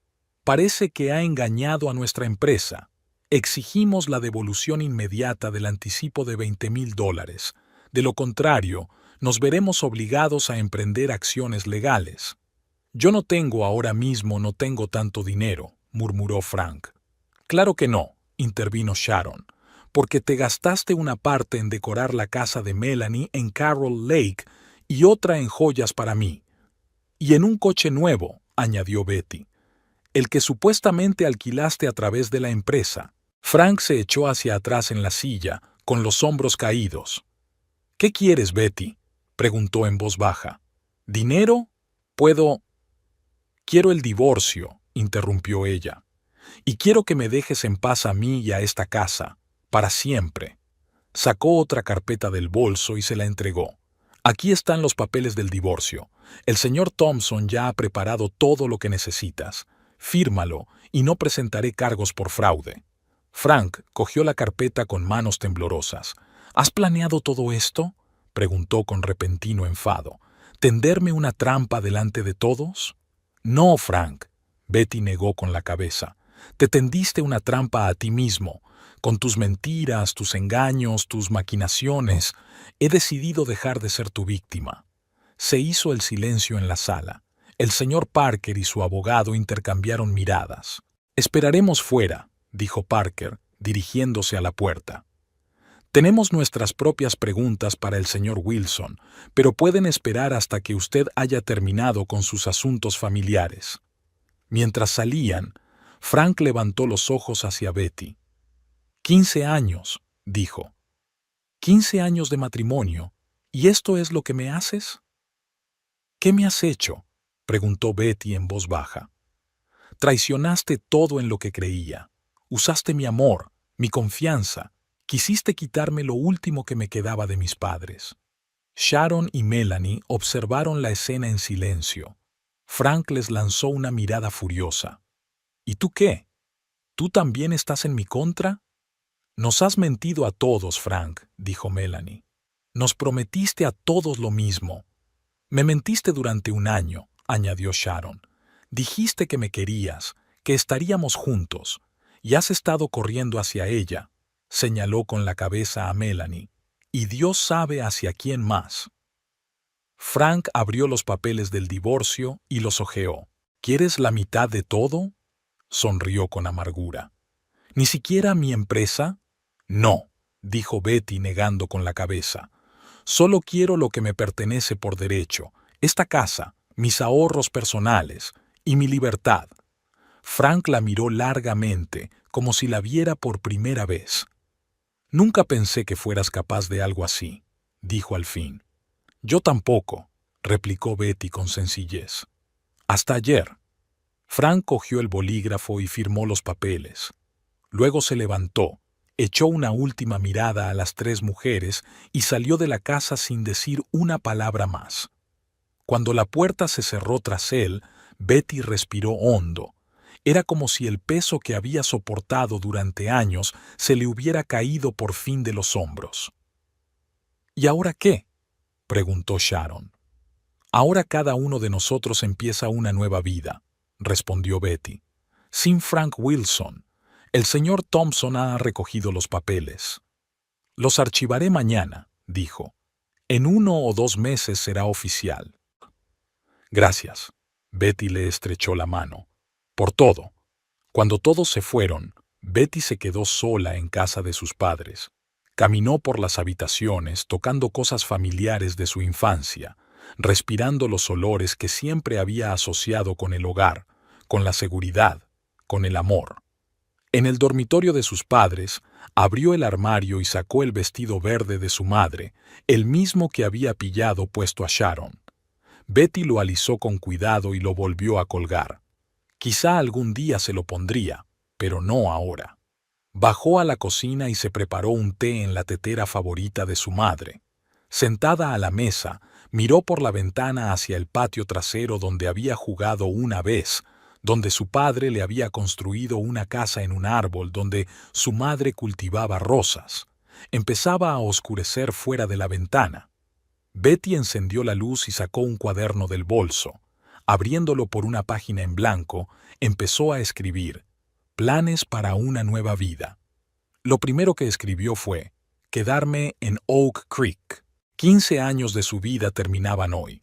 «parece que ha engañado a nuestra empresa. Exigimos la devolución inmediata del anticipo de $20,000. De lo contrario, nos veremos obligados a emprender acciones legales. Yo no tengo tanto dinero, murmuró Frank. Claro que no, intervino Sharon, porque te gastaste una parte en decorar la casa de Melanie en Carroll Lake y otra en joyas para mí. Y en un coche nuevo, añadió Betty, el que supuestamente alquilaste a través de la empresa. Frank se echó hacia atrás en la silla, con los hombros caídos. ¿Qué quieres, Betty?, preguntó en voz baja. ¿Dinero? Puedo... Quiero el divorcio, interrumpió ella. Y quiero que me dejes en paz a mí y a esta casa, para siempre. Sacó otra carpeta del bolso y se la entregó. Aquí están los papeles del divorcio. El señor Thompson ya ha preparado todo lo que necesitas. Fírmalo y no presentaré cargos por fraude. Frank cogió la carpeta con manos temblorosas. ¿Has planeado todo esto?, preguntó con repentino enfado. ¿Tenderme una trampa delante de todos? No, Frank, Betty negó con la cabeza. Te tendiste una trampa a ti mismo. Con tus mentiras, tus engaños, tus maquinaciones, he decidido dejar de ser tu víctima. Se hizo el silencio en la sala. El señor Parker y su abogado intercambiaron miradas. Esperaremos fuera, dijo Parker, dirigiéndose a la puerta. Tenemos nuestras propias preguntas para el señor Wilson, pero pueden esperar hasta que usted haya terminado con sus asuntos familiares. Mientras salían, Frank levantó los ojos hacia Betty. 15 años, dijo. 15 años de matrimonio, ¿y esto es lo que me haces? ¿Qué me has hecho?, preguntó Betty en voz baja. Traicionaste todo en lo que creía. Usaste mi amor, mi confianza. Quisiste quitarme lo último que me quedaba de mis padres. Sharon y Melanie observaron la escena en silencio. Frank les lanzó una mirada furiosa. ¿Y tú qué? ¿Tú también estás en mi contra? Nos has mentido a todos, Frank, dijo Melanie. Nos prometiste a todos lo mismo. Me mentiste durante 1 año, añadió Sharon. Dijiste que me querías, que estaríamos juntos, y has estado corriendo hacia ella, señaló con la cabeza a Melanie, y Dios sabe hacia quién más. Frank abrió los papeles del divorcio y los hojeó. ¿Quieres la mitad de todo?, sonrió con amargura. ¿Ni siquiera mi empresa? No, dijo Betty negando con la cabeza. Solo quiero lo que me pertenece por derecho, esta casa, mis ahorros personales y mi libertad. Frank la miró largamente, como si la viera por primera vez. Nunca pensé que fueras capaz de algo así, dijo al fin. Yo tampoco, replicó Betty con sencillez. Hasta ayer. Frank cogió el bolígrafo y firmó los papeles. Luego se levantó, echó una última mirada a las 3 mujeres y salió de la casa sin decir una palabra más. Cuando la puerta se cerró tras él, Betty respiró hondo. Era como si el peso que había soportado durante años se le hubiera caído por fin de los hombros. ¿Y ahora qué?, preguntó Sharon. Ahora cada uno de nosotros empieza una nueva vida, respondió Betty. Sin Frank Wilson. El señor Thompson ha recogido los papeles. Los archivaré mañana, dijo. En 1 o 2 meses será oficial. Gracias. Betty le estrechó la mano. Por todo. Cuando todos se fueron, Betty se quedó sola en casa de sus padres. Caminó por las habitaciones tocando cosas familiares de su infancia, respirando los olores que siempre había asociado con el hogar, con la seguridad, con el amor. En el dormitorio de sus padres, abrió el armario y sacó el vestido verde de su madre, el mismo que había pillado puesto a Sharon. Betty lo alisó con cuidado y lo volvió a colgar. Quizá algún día se lo pondría, pero no ahora. Bajó a la cocina y se preparó un té en la tetera favorita de su madre. Sentada a la mesa, miró por la ventana hacia el patio trasero donde había jugado una vez, donde su padre le había construido una casa en un árbol, donde su madre cultivaba rosas. Empezaba a oscurecer fuera de la ventana. Betty encendió la luz y sacó un cuaderno del bolso. Abriéndolo por una página en blanco, empezó a escribir: Planes para una nueva vida. Lo primero que escribió fue, quedarme en Oak Creek. 15 años de su vida terminaban hoy,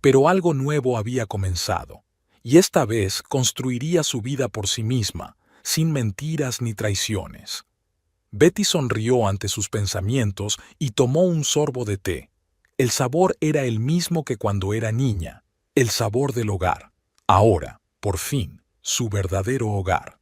pero algo nuevo había comenzado, y esta vez construiría su vida por sí misma, sin mentiras ni traiciones. Betty sonrió ante sus pensamientos y tomó un sorbo de té. El sabor era el mismo que cuando era niña, el sabor del hogar. Ahora, por fin, su verdadero hogar.